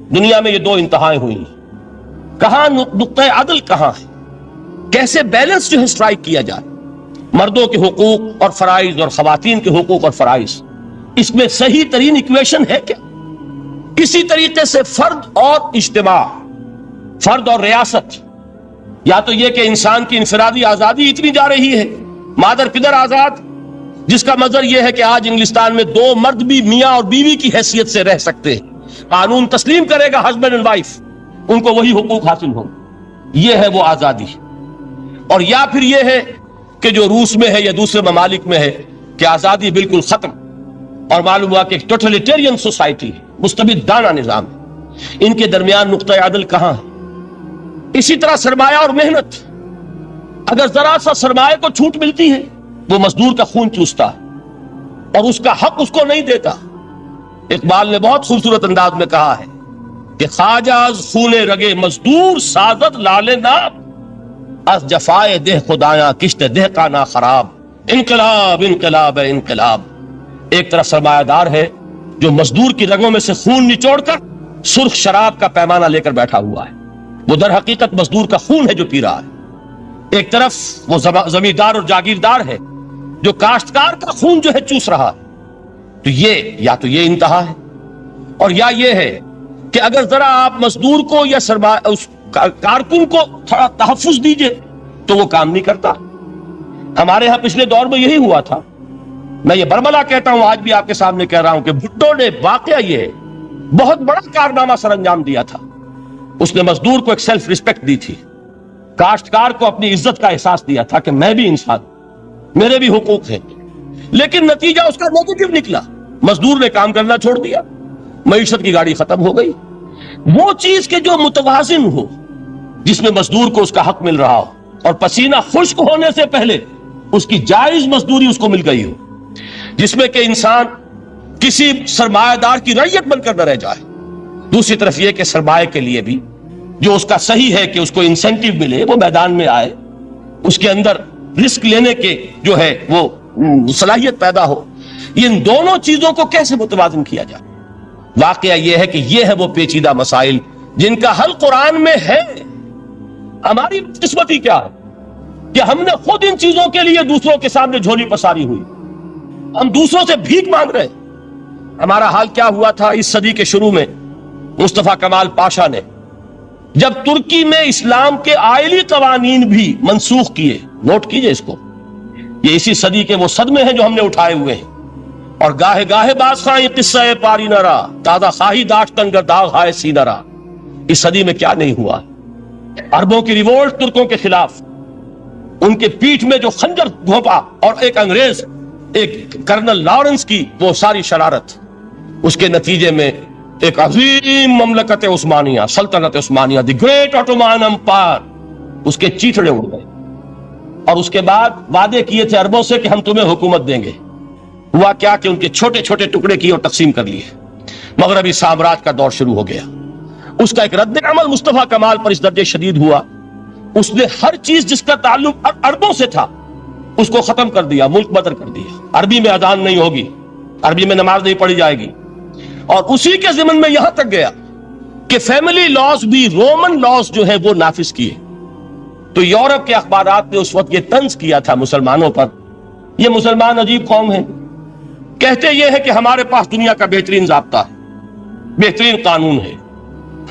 دنیا میں یہ دو انتہائیں ہوئی ہیں۔ کہاں نقطہ عدل کہاں ہے؟ کیسے بیلنس جو ہے اسٹرائک کیا جائے، مردوں کے حقوق اور فرائض اور خواتین کے حقوق اور فرائض، اس میں صحیح ترین ایکویشن ہے کیا؟ اسی طریقے سے فرد اور اجتماع، فرد اور ریاست، یا تو یہ کہ انسان کی انفرادی آزادی اتنی جا رہی ہے، مادر پدر آزاد، جس کا مظہر یہ ہے کہ آج انگلستان میں 2 مرد بھی میاں اور بیوی کی حیثیت سے رہ سکتے ہیں، قانون تسلیم کرے گا ہسبینڈ اینڈ وائف، ان کو وہی حقوق حاصل ہوں، یہ ہے وہ آزادی۔ اور یا پھر یہ ہے کہ جو روس میں ہے یا دوسرے ممالک میں ہے کہ آزادی بالکل ختم، اور معلوم ہوا کہ ایک ٹوٹلیٹیرین سوسائٹی ہے، مستبدانہ نظام ہے۔ ان کے درمیان نقطہ عدل کہاں ہے؟ اسی طرح سرمایہ اور محنت، اگر ذرا سا سرمایہ کو چھوٹ ملتی ہے، وہ مزدور کا خون چوستا ہے اور اس کا حق اس کو نہیں دیتا۔ اقبال نے بہت خوبصورت انداز میں کہا ہے کہ خواجہ از خون رگے مزدور سازد لال ناب، از جفائے دہ خدایاں کشت دہ کا نا خراب۔ انقلاب انقلاب ہے انقلاب۔ ایک طرف سرمایہ دار ہے جو مزدور کی رگوں میں سے خون نچوڑ کر سرخ شراب کا پیمانہ لے کر بیٹھا ہوا ہے، وہ در حقیقت مزدور کا خون ہے جو پی رہا ہے۔ ایک طرف وہ زمیندار اور جاگیردار ہے جو کاشتکار کا خون جو ہے چوس رہا ہے۔ تو یہ انتہا ہے، اور یا یہ ہے کہ اگر ذرا آپ مزدور کو یا اس کارکن کو تھوڑا تحفظ دیجئے تو وہ کام نہیں کرتا۔ ہمارے ہاں پچھلے دور میں یہی ہوا تھا۔ میں یہ برملا کہتا ہوں، آج بھی آپ کے سامنے کہہ رہا ہوں کہ بھٹو نے واقعہ یہ بہت بڑا کارنامہ سر انجام دیا تھا۔ اس نے مزدور کو ایک سیلف ریسپیکٹ دی تھی، کاشتکار کو اپنی عزت کا احساس دیا تھا کہ میں بھی انسان، میرے بھی حقوق ہیں، لیکن نتیجہ اس کا نیگیٹو نکلا۔ مزدور نے کام کرنا چھوڑ دیا، معیشت کی گاڑی ختم ہو گئی۔ وہ چیز کہ جو متوازن ہو، جس میں مزدور کو اس کا حق مل رہا ہو اور پسینہ خشک ہونے سے پہلے اس کی جائز مزدوری اس کو مل گئی ہو، جس میں کہ انسان کسی سرمایہ دار کی رعیت بن کر نہ رہ جائے۔ دوسری طرف یہ کہ سرمایہ کے لیے بھی جو اس کا صحیح ہے کہ اس کو انسینٹیو ملے، وہ میدان میں آئے، اس کے اندر رسک لینے کے جو ہے وہ صلاحیت پیدا ہو. ان دونوں چیزوں کو کیسے متوازن کیا جائے؟ واقعہ یہ ہے کہ یہ ہے وہ پیچیدہ مسائل جن کا حل قرآن میں ہے. ہماری قسمتی کیا ہے کہ ہم نے خود ان چیزوں کے لیے دوسروں کے سامنے جھولی پساری ہوئی. ہم دوسروں سے بھیک مانگ رہے ہیں. ہمارا حال کیا ہوا تھا اس صدی کے شروع میں؟ مصطفیٰ کمال پاشا نے جب ترکی میں اسلام کے آئلی قوانین بھی منسوخ کیے، نوٹ کیجئے اس کو، یہ اسی صدی کے وہ صدمے ہیں جو ہم نے اٹھائے ہوئے ہیں. اور گاہے گاہے باز خواہی قصہ پاری نہ رہا، تازہ خواہی داشتن گر داغ ہائے سی نہ رہا. اس صدی میں کیا نہیں ہوا؟ عربوں کی ریوولٹ ترکوں کے خلاف، ان کے پیٹھ میں جو خنجر گھونپا، اور ایک انگریز، ایک کرنل لارنس کی وہ ساری شرارت، اس کے نتیجے میں ایک عظیم مملکت عثمانیہ، سلطنت عثمانیہ، دی گریٹ آٹومان امپائر، اس کے چیتڑے اڑ گئے. اور اس کے بعد وعدے کیے تھے عربوں سے کہ ہم تمہیں حکومت دیں گے. ہوا کیا کہ ان کے چھوٹے چھوٹے ٹکڑے کیے اور تقسیم کر لیے. مغربی سامراج کا دور شروع ہو گیا. اس کا ایک رد عمل مصطفیٰ کمال پر اس درجے شدید ہوا، اس نے ہر چیز جس کا تعلق عربوں سے تھا اس کو ختم کر دیا، ملک بدر کر دیا. عربی میں اذان نہیں ہوگی، عربی میں نماز نہیں پڑھی جائے گی. اور اسی کے ضمن میں یہاں تک گیا کہ فیملی لاز بھی رومن لاز جو ہے وہ نافذ کیے. تو یورپ کے اخبارات نے اس وقت یہ طنز کیا تھا مسلمانوں پر، یہ مسلمان عجیب قوم ہے، کہتے یہ ہے کہ ہمارے پاس دنیا کا بہترین ضابطہ ہے، بہترین قانون ہے،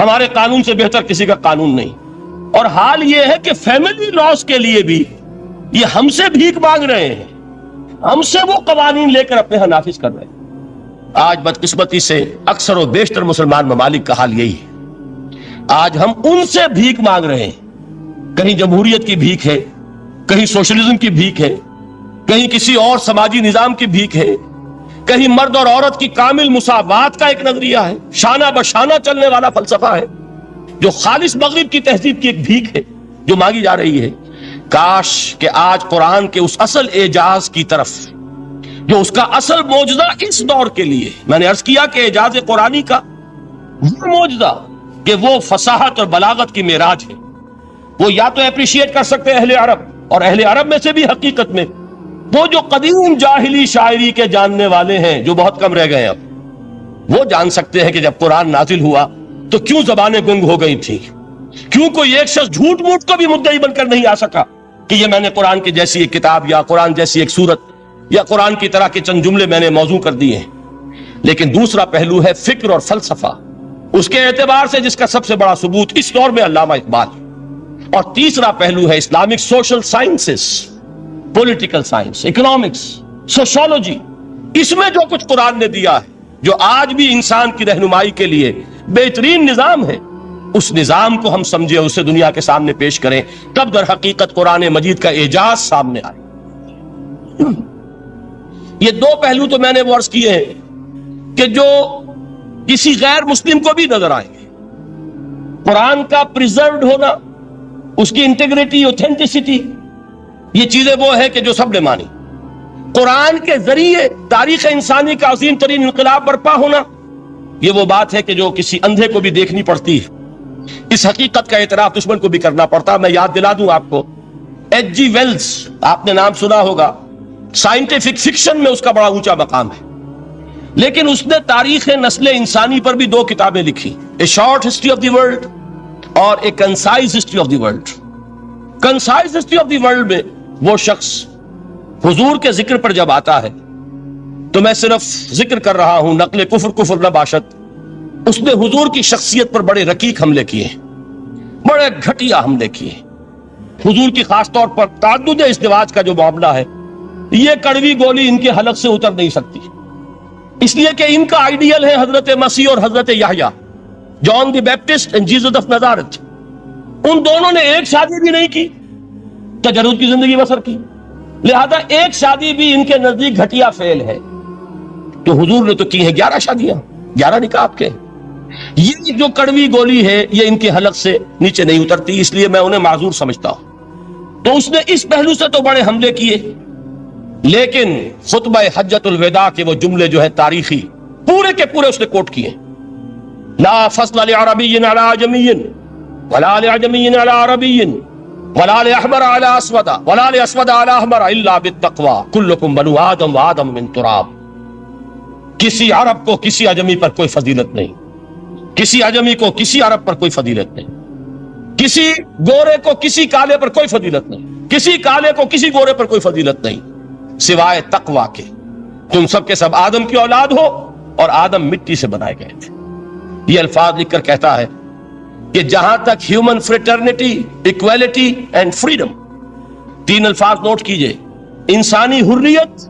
ہمارے قانون سے بہتر کسی کا قانون نہیں. اور حال یہ ہے کہ فیملی لاز کے لیے بھی یہ ہم سے بھیک مانگ رہے ہیں، ہم سے وہ قوانین لے کر اپنے ہاں نافذ کر رہے ہیں. آج بدقسمتی سے اکثر و بیشتر مسلمان ممالک کا حال یہی ہے. آج ہم ان سے بھیک مانگ رہے ہیں. کہیں جمہوریت کی بھیک ہے، کہیں سوشلزم کی بھیک ہے، کہیں کسی اور سماجی نظام کی بھیک ہے، کہیں مرد اور عورت کی کامل مساوات کا ایک نظریہ ہے، شانہ بشانہ چلنے والا فلسفہ ہے، جو خالص مغرب کی تہذیب کی ایک بھیک ہے جو مانگی جا رہی ہے. کاش کہ آج قرآن کے اس اصل اعجاز کی طرف، جو اس کا اصل معجزہ اس دور کے لیے، میں نے عرض کیا کہ اعجاز قرآنی کا وہ معجزہ کہ وہ فصاحت اور بلاغت کی معراج ہے، وہ یا تو اپریشیٹ کر سکتے ہیں اہل عرب، اور اہل عرب میں سے بھی حقیقت میں وہ جو قدیم جاہلی شاعری کے جاننے والے ہیں جو بہت کم رہ گئے، اب وہ جان سکتے ہیں کہ جب قرآن نازل ہوا تو کیوں زبانیں گنگ ہو گئی تھیں، کیوں کوئی ایک شخص جھوٹ موٹ کو بھی مدعی بن کر نہیں آ سکا کہ یہ میں نے قرآن کی جیسی ایک کتاب یا قرآن جیسی ایک سورت یا قرآن کی طرح کے چند جملے میں نے موضوع کر دیے ہیں. لیکن دوسرا پہلو ہے فکر اور فلسفہ، اس کے اعتبار سے جس کا سب سے بڑا ثبوت اس دور میں علامہ اقبال. اور تیسرا پہلو ہے Islamic social sciences, political science, economics, sociology. اس میں جو کچھ قرآن نے دیا ہے، جو آج بھی انسان کی رہنمائی کے لیے بہترین نظام ہے، اس نظام کو ہم سمجھے، اسے دنیا کے سامنے پیش کریں، تب در حقیقت قرآن مجید کا اعجاز سامنے آئے. یہ دو پہلو تو میں نے وہ عرض کیے ہیں کہ جو کسی غیر مسلم کو بھی نظر آئیں گے. قرآن کا پریزروڈ ہونا، اس کی انٹیگریٹی، اوتھینٹسٹی، یہ چیزیں وہ ہے کہ جو سب نے مانی. قرآن کے ذریعے تاریخ انسانی کا عظیم ترین انقلاب برپا ہونا، یہ وہ بات ہے کہ جو کسی اندھے کو بھی دیکھنی پڑتی ہے. اس حقیقت کا اعتراف دشمن کو بھی کرنا پڑتا. میں یاد دلا دوں آپ کو، ایچ جی ویلز، آپ نے نام سنا ہوگا، سائنٹیفک فکشن میں اس کا بڑا اونچا مقام ہے، لیکن اس نے تاریخ نسل انسانی پر بھی 2 کتابیں لکھی، a short history of the world اور a concise history of the world. Concise history of the world میں وہ شخص حضور کے ذکر پر جب آتا ہے، تو میں صرف ذکر کر رہا ہوں، نقل کفر نہ باشد، اس نے حضور کی شخصیت پر بڑے رقیق حملے کیے، بڑے گھٹیا حملے کیے. حضور کی خاص طور پر تعدد ازدواج کا جو معاملہ ہے، یہ کڑوی گولی ان کے حلق سے اتر نہیں سکتی، اس لیے کہ ان کا آئیڈیل ہے حضرت مسیح اور حضرت یحییٰ، جان دی بیپٹسٹ اینڈ جیسس آف نازارتھ. ان دونوں نے ایک شادی بھی نہیں کی، تجرد کی زندگی بسر کی، لہذا ایک شادی بھی ان کے نزدیک گھٹیا فعل ہے. تو حضور نے تو کی ہیں 11 شادیاں، 11 نکاح آپ کے. یہ جو کڑوی گولی ہے یہ ان کے حلق سے نیچے نہیں اترتی، اس لیے میں انہیں معذور سمجھتا ہوں. تو اس نے اس پہلو سے تو بڑے حملے کیے، لیکن خطبہ حجۃ الوداع کے وہ جملے جو ہے تاریخی، پورے کے پورے اس نے کوٹ کیے. لا فضل لعربی علی عجمی ولا لعجمی علی عربی ولا لأحمر على أسود ولا لأسود على أحمر إلا بالتقوى كلكم بنو آدم وآدم من تراب. کسی عرب کو کسی عجمی پر کوئی فضیلت نہیں، کسی عجمی کو کسی عرب پر کوئی فضیلت نہیں، کسی گورے کو کسی کالے پر کوئی فضیلت نہیں، کسی کالے کو کسی گورے پر کوئی فضیلت نہیں سوائے تقوی کے. تم سب کے سب آدم کی اولاد ہو اور آدم مٹی سے بنائے گئے تھے. یہ الفاظ لکھ کر کہتا ہے کہ جہاں تک human fraternity, equality and freedom, تین الفاظ نوٹ کیجئے، انسانی حریت،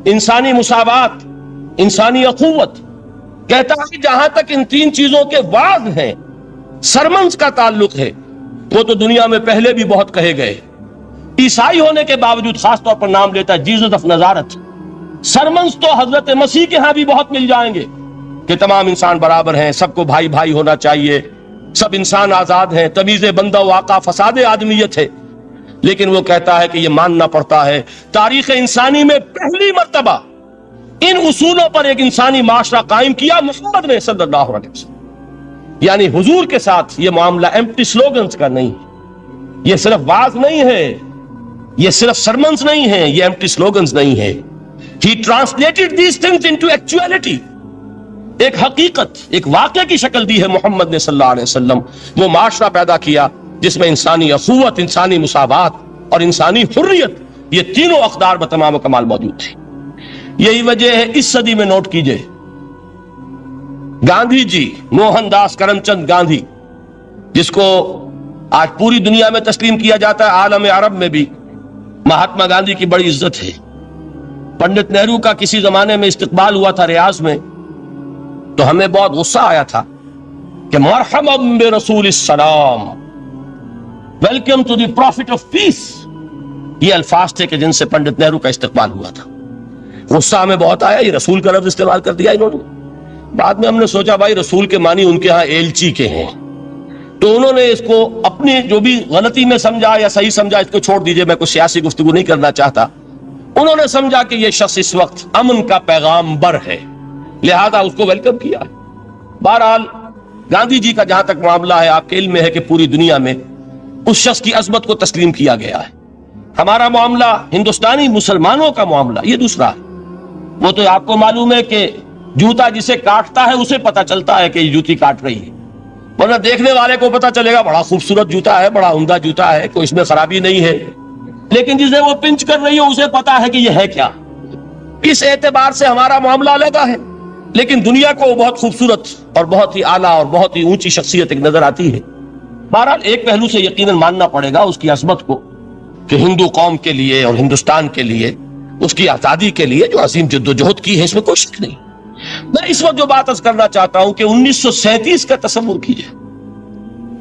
انسانی مساوات، انسانی اخوت، کہتا ہے کہ جہاں تک ان تین چیزوں کے وعد ہیں، سرمنز کا تعلق ہے، وہ تو دنیا میں پہلے بھی بہت کہے گئے. عیسائی ہونے کے باوجود خاص طور پر نام لیتا ہے جیزس آف نزارت. سرمنز تو حضرت مسیح کے ہاں بھی بہت مل جائیں گے کہ تمام انسان برابر ہیں، سب کو بھائی بھائی ہونا چاہیے، سب انسان آزاد ہیں، تمیز بندہ و آقا فساد آدمیت ہے. لیکن وہ کہتا ہے کہ یہ ماننا پڑتا ہے تاریخ انسانی میں پہلی مرتبہ ان اصولوں پر ایک انسانی معاشرہ قائم کیا محمد نے صلی اللہ علیہ وسلم. یعنی حضور کے ساتھ یہ معاملہ ایمپٹی سلوگنز کا نہیں ہے، یہ صرف واز نہیں ہے، یہ صرف سرمنز نہیں ہے، یہ ایمپٹی سلوگنز نہیں ہے. He translated these things into actuality. ایک حقیقت، ایک واقعہ کی شکل دی ہے محمد نے صلی اللہ علیہ وسلم. وہ معاشرہ پیدا کیا جس میں انسانی اخوت، انسانی مساوات اور انسانی حریت، یہ تینوں اقدار بتمام و کمال موجود تھی. یہی وجہ ہے اس صدی میں نوٹ کیجئے گاندھی جی، موہن داس کرم چند گاندھی، جس کو آج پوری دنیا میں تسلیم کیا جاتا ہے، عالم عرب میں بھی مہاتما گاندھی کی بڑی عزت ہے. پنڈت نہرو کا کسی زمانے میں استقبال ہوا تھا ریاض میں، تو ہمیں بہت غصہ آیا تھا کہ مرحبا برسول السلام، welcome to the prophet of peace. یہ الفاظ تھے کہ جن سے پنڈت نہرو کا استقبال ہوا تھا. غصہ ہمیں بہت آیا، یہ رسول کا لفظ استعمال کر دیا انہوں نے. بعد میں ہم نے سوچا بھائی رسول کے معنی ان کے ہاں ایلچی کے ہیں، تو انہوں نے اس کو اپنی جو بھی غلطی میں سمجھا یا صحیح سمجھا، اس کو چھوڑ دیجئے، میں کوئی سیاسی گفتگو نہیں کرنا چاہتا. انہوں نے سمجھا کہ یہ شخص اس وقت امن کا پیغام بر ہے، لہذا اس کو ویلکم کیا. بہرحال گاندھی جی کا جہاں تک معاملہ ہے، آپ کے علم میں ہے کہ پوری دنیا میں اس شخص کی عظمت کو تسلیم کیا گیا ہے. ہمارا معاملہ ہندوستانی مسلمانوں کا معاملہ یہ دوسرا ہے. وہ تو آپ کو معلوم ہے کہ جوتا جسے کاٹتا ہے اسے پتا چلتا ہے کہ یہ جوتی کاٹ رہی ہے، ورنہ دیکھنے والے کو پتا چلے گا بڑا خوبصورت جوتا ہے، بڑا عمدہ جوتا ہے، کوئی اس میں خرابی نہیں ہے. لیکن جسے وہ پنچ کر رہی ہو اسے پتا ہے کہ یہ ہے کیا. اس اعتبار سے ہمارا معاملہ علیحدہ ہے، لیکن دنیا کو وہ بہت خوبصورت اور بہت ہی اعلیٰ اور بہت ہی اونچی شخصیت ایک نظر آتی ہے. بہرحال ایک پہلو سے یقیناً ماننا پڑے گا اس کی عظمت کو کہ ہندو قوم کے لیے اور ہندوستان کے لیے، اس کی آزادی کے لیے جو عظیم جدوجہد کی ہے، اس میں کوئی شک نہیں. میں اس وقت جو بات عرض کرنا چاہتا ہوں کہ 1937 کا تصور کیجئے.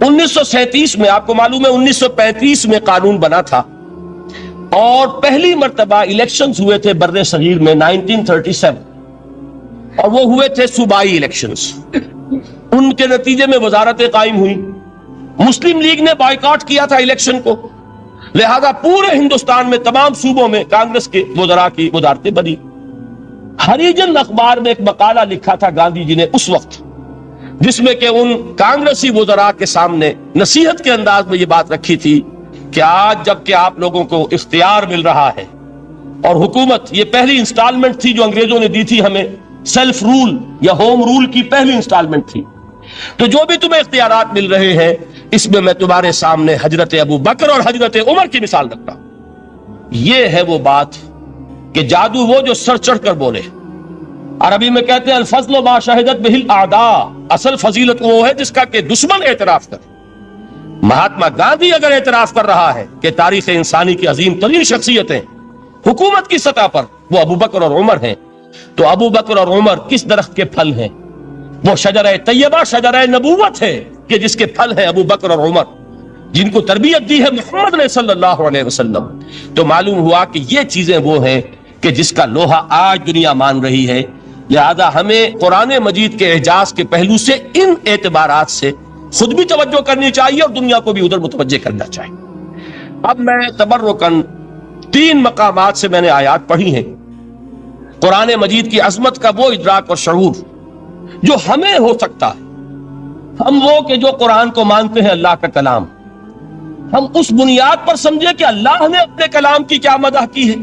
1937 میں آپ کو معلوم ہے 1935 میں قانون بنا تھا اور پہلی مرتبہ الیکشنز ہوئے تھے بر صغیر میں 1937، اور وہ ہوئے تھے صوبائی الیکشنز. ان کے نتیجے میں وزارتیں قائم ہوئی. مسلم لیگ نے بائیکاٹ کیا تھا الیکشن کو، لہذا پورے ہندوستان میں تمام صوبوں میں کانگریس کے وزراء کی وزارتیں بنی. ہریجن اخبار میں ایک مقالہ لکھا تھا گاندھی جی نے اس وقت، جس میں کہ ان کانگریسی وزراء کے سامنے نصیحت کے انداز میں یہ بات رکھی تھی کہ آج جب کہ آپ لوگوں کو اختیار مل رہا ہے اور حکومت، یہ پہلی انسٹالمنٹ تھی جو انگریزوں نے دی تھی ہمیں، سیلف رول یا ہوم رول کی پہلی انسٹالمنٹ تھی، تو جو بھی تمہیں اختیارات مل رہے ہیں اس میں میں تمہارے سامنے حضرت ابو بکر اور حضرت عمر کی مثال رکھتا ہوں. یہ ہے وہ بات کہ جادو وہ جو سر چڑھ کر بولے. عربی میں کہتے ہیں الفضل ما شہدت بہ الاعداء، اصل فضیلت وہ ہے جس کا کہ دشمن اعتراف کرے. مہاتما گاندھی اگر اعتراف کر رہا ہے کہ تاریخ انسانی کی عظیم ترین شخصیتیں حکومت کی سطح پر وہ ابو بکر اور عمر ہیں، تو ابو بکر اور عمر کس درخت کے پھل ہیں؟ وہ شجرہ طیبہ، شجرہ نبوت ہے کہ جس کے پھل ہیں ابو بکر اور عمر، جن کو تربیت دی ہے محمد نے صلی اللہ علیہ وسلم. تو معلوم ہوا کہ یہ چیزیں وہ ہیں کہ جس کا لوہا آج دنیا مان رہی ہے. لہذا ہمیں قرآن مجید کے اعجاز کے پہلو سے ان اعتبارات سے خود بھی توجہ کرنی چاہیے اور دنیا کو بھی ادھر متوجہ کرنا چاہیے. اب میں تبرکاً 3 مقامات سے میں نے آیات پڑھی ہیں قرآن مجید کی عظمت کا وہ ادراک اور شعور جو ہمیں ہو سکتا ہے. ہم وہ کہ جو قرآن کو مانتے ہیں اللہ کا کلام، ہم اس بنیاد پر سمجھے کہ اللہ نے اپنے کلام کی کیا مدح کی ہے۔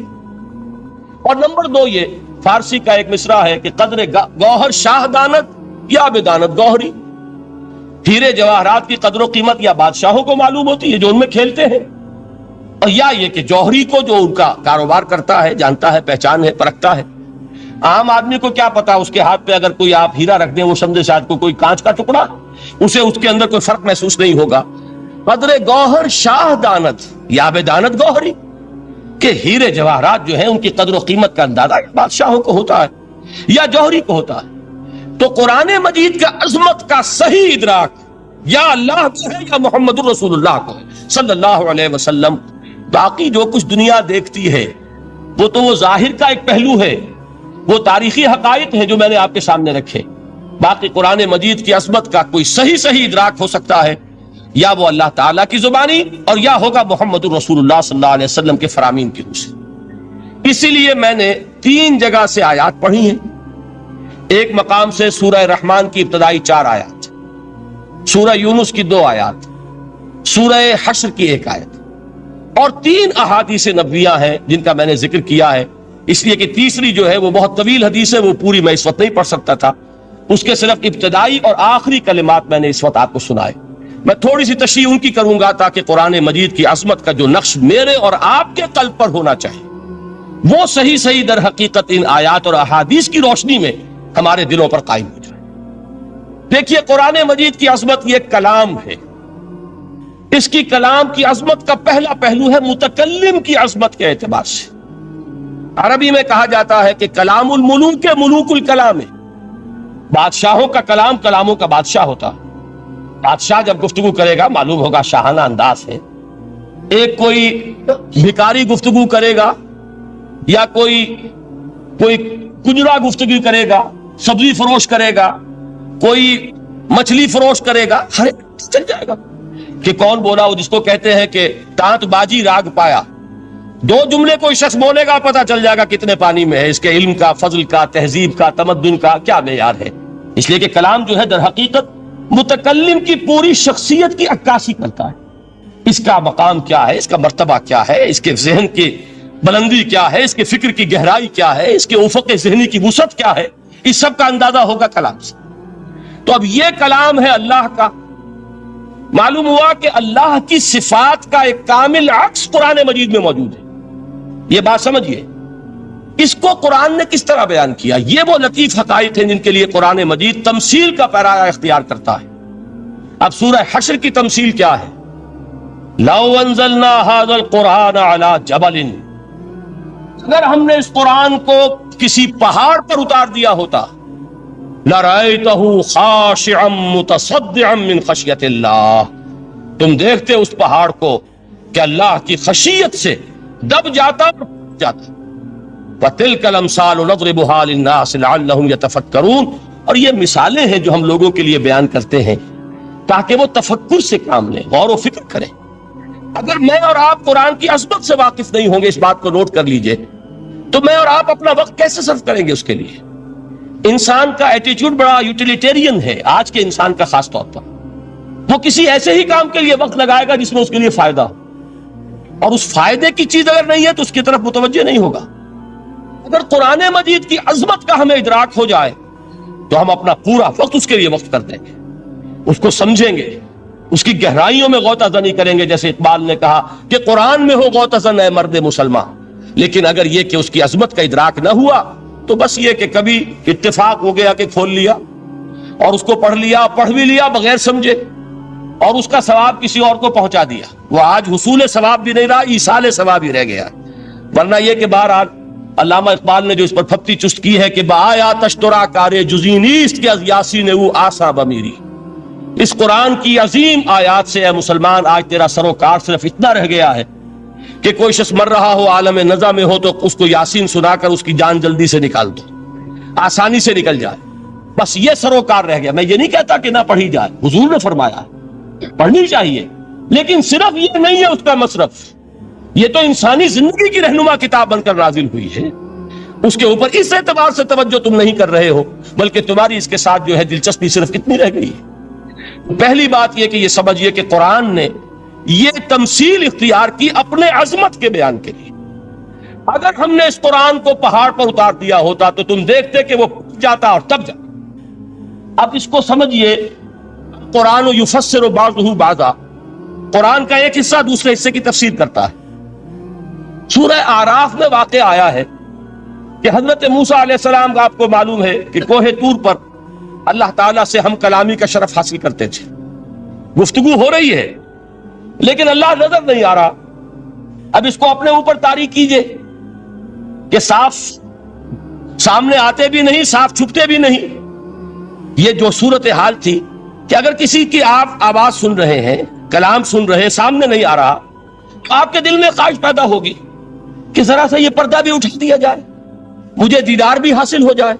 اور نمبر دو، یہ فارسی کا ایک مصرع ہے کہ قدر گوہر شاہ دانت یا بدانت گوہری، ہیرے جواہرات کی قدر و قیمت یا بادشاہوں کو معلوم ہوتی ہے جو ان میں کھیلتے ہیں، اور یا یہ کہ جوہری کو جو ان کا کاروبار کرتا ہے، جانتا ہے، پہچان ہے، پرکھتا ہے۔ عام آدمی کو کیا پتا، اس کے ہاتھ پہ اگر کوئی آپ ہیرا رکھ دیں وہ سمجھے شاید کوئی کانچ کا ٹکڑا، اسے اس کے اندر کوئی فرق محسوس نہیں ہوگا۔ قدر گوہر شاہ دانت یا بدانت گوہری، کہ ہیرے جواہرات جو ہیں ان کی قدر و قیمت کا اندازہ بادشاہوں کو ہوتا ہے یا جوہری کو ہوتا ہے۔ تو قرآن مجید کا عظمت کا صحیح ادراک یا اللہ کو ہے یا محمد الرسول اللہ کو ہے صلی اللہ علیہ وسلم۔ باقی جو کچھ دنیا دیکھتی ہے وہ تو وہ ظاہر کا ایک پہلو ہے، وہ تاریخی حقائق ہیں جو میں نے آپ کے سامنے رکھے۔ باقی قرآن مجید کی عظمت کا کوئی صحیح ادراک ہو سکتا ہے یا وہ اللہ تعالیٰ کی زبانی اور یا ہوگا محمد الرسول اللہ صلی اللہ علیہ وسلم کے فرامین کی روح سے۔ اسی لیے میں نے 3 جگہ سے آیات پڑھی ہیں۔ ایک مقام سے سورہ رحمان کی ابتدائی 4 آیات، سورہ یونس کی 2 آیات، سورہ حشر کی 1 آیت، اور 3 احادیث نبویہ ہیں جن کا میں نے ذکر کیا ہے، اس لیے کہ تیسری جو ہے وہ بہت طویل حدیث ہے، وہ پوری میں اس وقت نہیں پڑھ سکتا تھا، اس کے صرف ابتدائی اور آخری کلمات میں نے اس وقت آپ کو سنائے۔ میں تھوڑی سی تشریح ان کی کروں گا تاکہ قرآن مجید کی عظمت کا جو نقش میرے اور آپ کے قلب پر ہونا چاہیے وہ صحیح در حقیقت ان آیات اور احادیث کی روشنی میں ہمارے دلوں پر قائم ہو جائے۔ دیکھیے، قرآن مجید کی عظمت یہ کلام ہے۔ اس کی کلام کی عظمت کا پہلا پہلو ہے متکلم کی عظمت کے اعتبار سے۔ عربی میں کہا جاتا ہے کہ کلام الملوک کے ملوک الکلام ہے، بادشاہوں کا کلام کلاموں کا بادشاہ ہوتا ہے۔ بادشاہ جب گفتگو کرے گا معلوم ہوگا شاہانہ انداز ہے، ایک کوئی بھکاری گفتگو کرے گا یا کوئی کجرا گفتگو کرے گا، سبزی فروش کرے گا، کوئی مچھلی فروش کرے گا، ہر ایک چل جائے گا کہ کون بولا، وہ جس کو کہتے ہیں کہ تانت بازی راگ پایا۔ 2 جملے کوئی شخص بولے گا پتہ چل جائے گا کتنے پانی میں ہے، اس کے علم کا، فضل کا، تہذیب کا، تمدن کا کیا معیار ہے۔ اس لیے کہ کلام جو ہے در حقیقت متکلم کی پوری شخصیت کی عکاسی کرتا ہے۔ اس کا مقام کیا ہے، اس کا مرتبہ کیا ہے، اس کے ذہن کی بلندی کیا ہے، اس کے فکر کی گہرائی کیا ہے، اس کے افق ذہنی کی وسعت کیا ہے، اس سب کا اندازہ ہوگا کلام سے۔ تو اب یہ کلام ہے اللہ کا۔ معلوم ہوا کہ اللہ کی صفات کا ایک کامل عکس قرآن مجید میں موجود ہے۔ یہ بات سمجھیے، اس کو قرآن نے کس طرح بیان کیا۔ یہ وہ لطیف حقائق ہیں جن کے لیے قرآن مجید تمثیل کا پیرایا اختیار کرتا ہے۔ اب سورہ حشر کی تمثیل کیا ہے؟ لو انزلنا هذا القرآن على جبل، اگر ہم نے اس قرآن کو کسی پہاڑ پر اتار دیا ہوتا، لرأيته خاشعا متصدعا من خشیت اللہ، تم دیکھتے اس پہاڑ کو کہ اللہ کی خشیت سے دب جاتا جاتا۔ وَتِلْكَ الْأَمْثَالُ نَضْرِبُهَا لِلنَّاسِ لَعَلَّهُمْ يَتَفَكَّرُونَ، اور یہ مثالیں ہیں جو ہم لوگوں کے لیے بیان کرتے ہیں تاکہ وہ تفکر سے کام لیں، غور و فکر کریں۔ اگر میں اور آپ قرآن کی عظمت سے واقف نہیں ہوں گے، اس بات کو نوٹ کر لیجئے، تو میں اور آپ اپنا وقت کیسے صرف کریں گے اس کے لیے؟ انسان کا ایٹیچیوڈ بڑا یوٹیلیٹیرین ہے، آج کے انسان کا خاص طور پر۔ وہ کسی ایسے ہی کام کے لیے وقت لگائے گا جس میں اس کے لیے فائدہ ہو، اور اس فائدے کی چیز اگر نہیں ہے تو اس کی طرف متوجہ نہیں ہوگا۔ اگر قرآن مجید کی عظمت کا ہمیں ادراک ہو جائے تو ہم اپنا پورا وقت اس کے لیے وقف کر دیں گے، اس کو سمجھیں گے، اس کی گہرائیوں میں غوطہ زنی کریں گے، جیسے اقبال نے کہا کہ قرآن میں ہو غوطہ زن اے مرد مسلمان۔ لیکن اگر یہ کہ اس کی عظمت کا ادراک نہ ہوا تو بس یہ کہ کبھی اتفاق ہو گیا کہ کھول لیا اور اس کو پڑھ لیا، پڑھ بھی لیا بغیر سمجھے، اور اس کا ثواب کسی اور کو پہنچا دیا، وہ آج حصول ثواب بھی نہیں رہا، ایصال ثواب ہی رہ گیا۔ ورنہ یہ کہ بہرحال علامہ اقبال نے جو اس پر پھپتی چست کی ہے کہ بایا تشترا کارے جزی نیست کہ از یاسین او آسا بمیری، اس قرآن کی عظیم آیات سے اے مسلمان آج تیرا سروکار صرف اتنا رہ گیا ہے کہ کوئی شخص مر رہا ہو، عالم نزع میں ہو، تو اس کو یاسین سنا کر اس کی جان جلدی سے نکال دو، آسانی سے نکل جائے، بس یہ سروکار رہ گیا۔ میں یہ نہیں کہتا کہ نہ پڑھی جائے، حضور نے فرمایا ہے پڑھنی چاہیے، لیکن صرف یہ نہیں ہے اس کا مصرف، یہ تو انسانی زندگی کی رہنما کتاب بن کر نازل ہوئی ہے، اس کے اوپر اس اعتبار سے توجہ تم نہیں کر رہے ہو، بلکہ تمہاری اس کے ساتھ جو ہے دلچسپی صرف کتنی رہ گئی ہے۔ پہلی بات یہ کہ یہ سمجھیے کہ قرآن نے یہ تمثیل اختیار کی اپنے عظمت کے بیان کے لیے. اگر ہم نے اس قرآن کو پہاڑ پر اتار دیا ہوتا تو تم دیکھتے کہ وہ جاتا اور تب جاتا. اب اس کو سمجھیے، قرآن یفسر بعضہ بعضا، قرآن کا ایک حصہ دوسرے حصے کی تفسیر کرتا ہے. سورہ اعراف میں واقع آیا ہے کہ حضرت موسیٰ علیہ السلام کا آپ کو معلوم ہے کہ کوہ طور پر اللہ تعالیٰ سے ہم کلامی کا شرف حاصل کرتے تھے. گفتگو ہو رہی ہے لیکن اللہ نظر نہیں آ رہا. اب اس کو اپنے اوپر طاری کیجئے کہ صاف سامنے آتے بھی نہیں، صاف چھپتے بھی نہیں. یہ جو صورتحال تھی کہ اگر کسی کی آپ آواز سن رہے ہیں، کلام سن رہے ہیں، سامنے نہیں آ رہا، تو آپ کے دل میں خواہش پیدا ہوگی کہ ذرا سا یہ پردہ بھی اٹھا دیا جائے، مجھے دیدار بھی حاصل ہو جائے.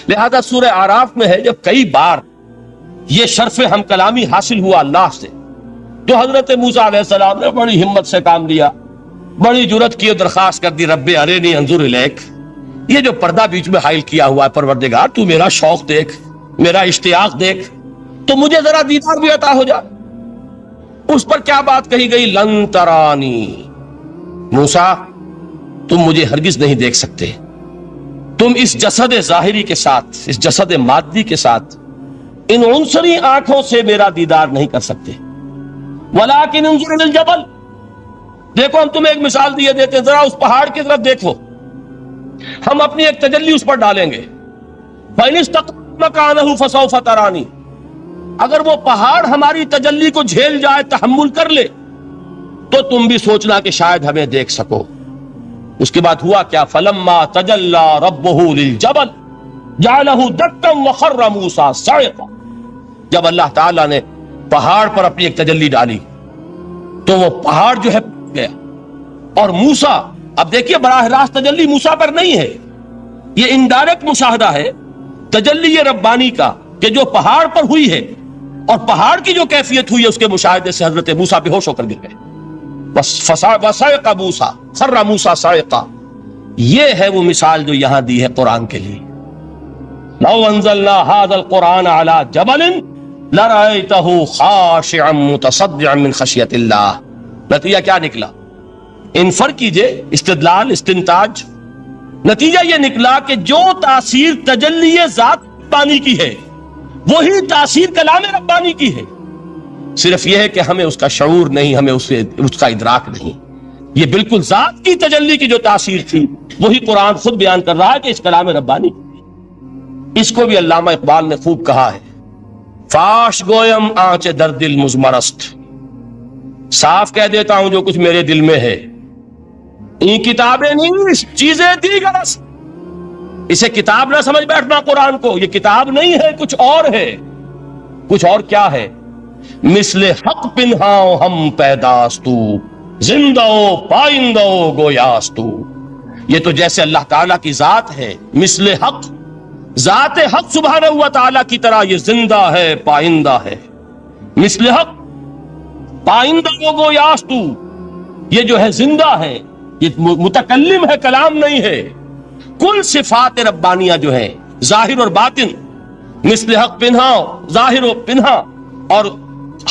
لہذا سورہ اعراف میں ہے جب کئی بار یہ شرف ہم کلامی حاصل ہوا اللہ سے، تو حضرت موسیٰ علیہ السلام نے بڑی ہمت سے کام لیا، بڑی جرت کی درخواست کر دی، رب ارنی انظر الیک. یہ جو پردہ بیچ میں حائل کیا ہوا ہے پروردگار، تو میرا شوق دیکھ، میرا اشتیاق دیکھ، تو مجھے ذرا دیدار بھی عطا ہو جائے. اس پر کیا بات کہی گئی؟ لن ترانی، موسیٰ تم مجھے ہرگز نہیں دیکھ سکتے، تم اس جسد ظاہری کے ساتھ، اس جسد مادی کے ساتھ، ان عنصری آنکھوں سے میرا دیدار نہیں کر سکتے. ولیکن انظر الی الجبل، دیکھو ہم تمہیں ایک مثال دیے دیتے، ذرا اس پہاڑ کی طرف دیکھو، ہم اپنی ایک تجلی اس پر ڈالیں گے. فَإِنِ اسْتَقَامَ مَكَانَهُ فَسَوْفَ تَرَانِي، اگر وہ پہاڑ ہماری تجلی کو جھیل جائے، تحمل کر لے، تو تم بھی سوچنا کہ شاید ہمیں دیکھ سکو. اس کے بعد ہوا کیا؟ فَلَمَّا تَجَلَّى رَبُّهُ لِلْجَبَلِ جَعَلَهُ دَكًّا وَخَرَّ مُوسَىٰ صَعِقًا. جب اللہ تعالیٰ نے پہاڑ پر اپنی ایک تجلی ڈالی تو وہ پہاڑ جو ہے گیا، اور موسیٰ، اب دیکھیے براہ راست تجلی موسیٰ پر نہیں ہے، یہ انڈائریکٹ مشاہدہ ہے تجلی ربانی کا کہ جو پہاڑ پر ہوئی ہے، اور پہاڑ کی جو کیفیت ہوئی ہے اس کے مشاہدے سے حضرت موسیٰ بے ہوش ہو کر گر گئے. وَصَعِقَ مُوسَىٰ خَرَّ مُوسَىٰ صَعِقًا. یہ ہے وہ مثال جو یہاں دی ہے قرآن کے لیے. لَوْ أَنزَلْنَا هَذَا الْقُرْآنَ عَلَىٰ جَبَلٍ لَرَأَيْتَهُ خَاشِعًا مُتَصَدِّعًا مِّنْ خَشْيَةِ اللَّهِ. نتیجہ کیا نکلا؟ انفر کیجئے، استدلال، استنتاج. نتیجہ یہ نکلا کہ جو تاثیر تجلی ذات ربانی کی ہے وہی تاثیر کلام ربانی کی ہے. صرف یہ ہے کہ ہمیں اس کا شعور نہیں، ہمیں اس کا ادراک نہیں. یہ بالکل ذات کی تجلی کی جو تاثیر تھی وہی قرآن خود بیان کر رہا ہے کہ اس کلام ربانی. اس کو بھی علامہ اقبال نے خوب کہا ہے، فاش گویم آنچ در دل مزمرست، صاف کہہ دیتا ہوں جو کچھ میرے دل میں ہے. یہ کتابیں نہیں، چیزیں دیگر است. اسے کتاب نہ سمجھ بیٹھنا قرآن کو، یہ کتاب نہیں ہے، کچھ اور ہے. کچھ اور کیا ہے؟ مثل حق پنہاؤ ہم پیداستو، زندہ پائندہ گویاستو. یہ تو جیسے اللہ تعالیٰ کی ذات ہے، مثل حق، ذات حق سبحانہ و تعالیٰ کی طرح یہ زندہ ہے، پائندہ ہے. مثل حق، پائندہ گویاستو، یہ جو ہے زندہ ہے، یہ متکلم ہے، کلام نہیں ہے. کل صفات ربانیہ جو ہے ظاہر اور باطن، مثل حق پنہا، ظاہر و پنہا، اور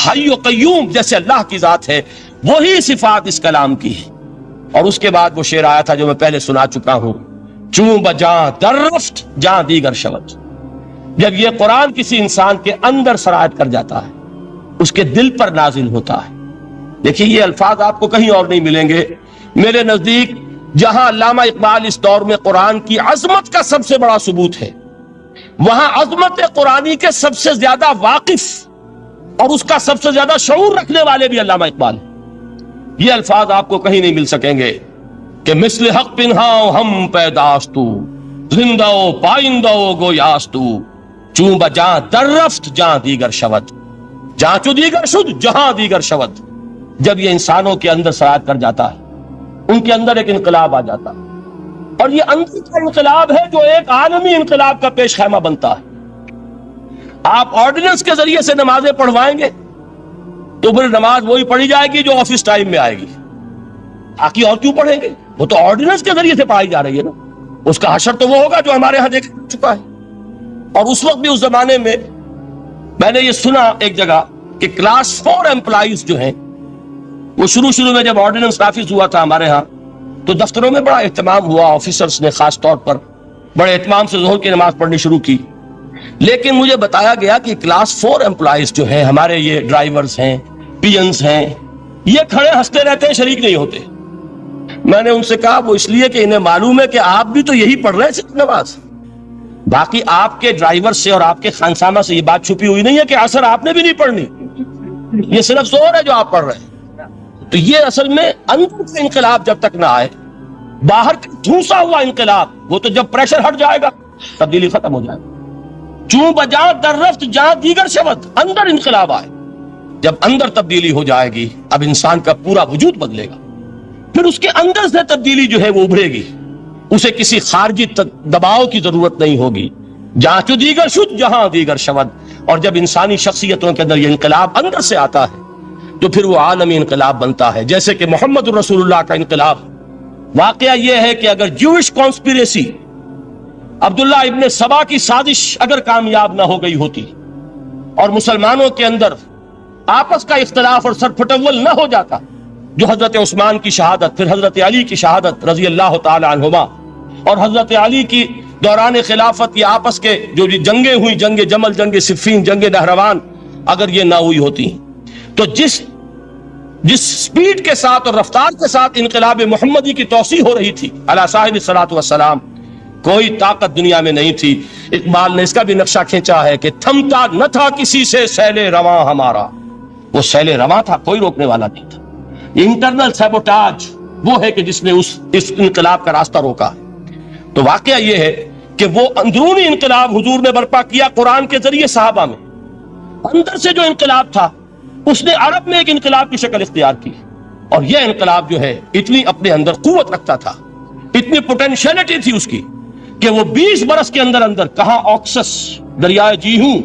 حی و قیوم جیسے اللہ کی ذات ہے، وہی صفات اس کلام کی ہے. اور اس کے بعد وہ شعر آیا تھا جو میں پہلے سنا چکا ہوں، چوں بجاں در رفت جاں دیگر شود. جب یہ قرآن کسی انسان کے اندر سرایت کر جاتا ہے، اس کے دل پر نازل ہوتا ہے. دیکھیے یہ الفاظ آپ کو کہیں اور نہیں ملیں گے. میرے نزدیک جہاں علامہ اقبال اس دور میں قرآن کی عظمت کا سب سے بڑا ثبوت ہے، وہاں عظمت قرآنی کے سب سے زیادہ واقف اور اس کا سب سے زیادہ شعور رکھنے والے بھی علامہ اقبال. یہ الفاظ آپ کو کہیں نہیں مل سکیں گے کہ مثل حق پنہاؤ ہم پیداستو، زندہ پائندہ گویاستو، چوں بجاں در رفت جہاں دیگر شود، جہاں چو دیگر شد جہاں دیگر شود. جب یہ انسانوں کے اندر سرایت کر جاتا ہے، ان کے اندر ایک انقلاب آ جاتا ہے، اور یہ اندر کا انقلاب ہے جو ایک عالمی انقلاب کا پیش خیمہ بنتا ہے. آپ آرڈیننس کے ذریعے سے نمازیں پڑھوائیں گے تو پھر نماز وہی پڑھی جائے گی جو آفس ٹائم میں آئے گی. باقی اور کیوں پڑھیں گے؟ وہ تو آرڈیننس کے ذریعے سے پڑھائی جا رہی ہے نا. اس کا حشر تو وہ ہوگا جو ہمارے ہاں دیکھ چکا ہے. اور اس وقت بھی، اس زمانے میں، میں نے یہ سنا ایک جگہ کہ کلاس 4 امپلائیز جو ہیں وہ شروع میں جب آرڈیننس نافذ ہوا تھا ہمارے ہاں تو دفتروں میں بڑا اہتمام ہوا، آفیسرز نے خاص طور پر بڑے اہتمام سے ظہر کی نماز پڑھنی شروع کی. لیکن مجھے بتایا گیا کہ کلاس 4 امپلائیز جو ہیں ہمارے، یہ ڈرائیورز ہیں، پینز ہیں، یہ کھڑے ہنستے رہتے ہیں، شریک نہیں ہوتے. میں نے ان سے کہا وہ اس لیے کہ انہیں معلوم ہے کہ آپ بھی تو یہی پڑھ رہے ہیں نماز، باقی آپ کے ڈرائیور سے اور آپ کے خانسامہ سے یہ بات چھپی ہوئی نہیں ہے کہ عصر آپ نے بھی نہیں پڑھنی، یہ صرف زور ہے جو آپ پڑھ رہے ہیں. تو یہ اصل میں اندر سے انقلاب جب تک نہ آئے، باہر کا ٹھوسا ہوا انقلاب وہ تو جب پریشر ہٹ جائے گا تبدیلی ختم ہو جائے گا. چوں بجا در رفت جہاں دیگر شبد، اندر انقلاب آئے. جب اندر تبدیلی ہو جائے گی اب انسان کا پورا وجود بدلے گا، پھر اس کے اندر سے تبدیلی جو ہے وہ ابھرے گی، اسے کسی خارجی دباؤ کی ضرورت نہیں ہوگی. جہاں چو دیگر شد جہاں دیگر شبد. اور جب انسانی شخصیتوں کے اندر یہ انقلاب اندر سے آتا ہے تو پھر وہ عالمی انقلاب بنتا ہے. جیسے کہ محمد رسول اللہ کا انقلاب. واقعہ یہ ہے کہ اگر جوش کانسپیریسی، عبداللہ ابن سبا کی سازش اگر کامیاب نہ ہو گئی ہوتی اور مسلمانوں کے اندر آپس کا اختلاف اور سرپھٹول نہ ہو جاتا، جو حضرت عثمان کی شہادت، پھر حضرت علی کی شہادت رضی اللہ تعالی عنہما، اور حضرت علی کی دوران خلافت یہ آپس کے جو جنگیں ہوئی، جنگ جمل، جنگ صفین، جنگ نہروان، اگر یہ نہ ہوئی ہوتی تو جس سپیڈ کے ساتھ اور رفتار کے ساتھ انقلاب محمدی کی توسیع ہو رہی تھی علی صاحب الصلاۃ والسلام، کوئی طاقت دنیا میں نہیں تھی. اقبال نے اس کا بھی نقشہ کھینچا ہے کہ تھمتا نہ تھا کسی سے سیل رواں ہمارا. وہ سیل رواں تھا، کوئی روکنے والا نہیں تھا. انٹرنل سیبوٹاج وہ ہے کہ جس نے اس انقلاب کا راستہ روکا. تو واقعہ یہ ہے کہ وہ اندرونی انقلاب حضور نے برپا کیا قرآن کے ذریعے صحابہ میں. اندر سے جو انقلاب تھا اس نے عرب میں ایک انقلاب کی شکل اختیار کی. اور یہ انقلاب جو ہے اتنی اپنے اندر قوت رکھتا تھا، اتنی پوٹینشیلٹی تھی اس کی کہ وہ 20 برس کے اندر کہاں آکسس دریائے جیہوں،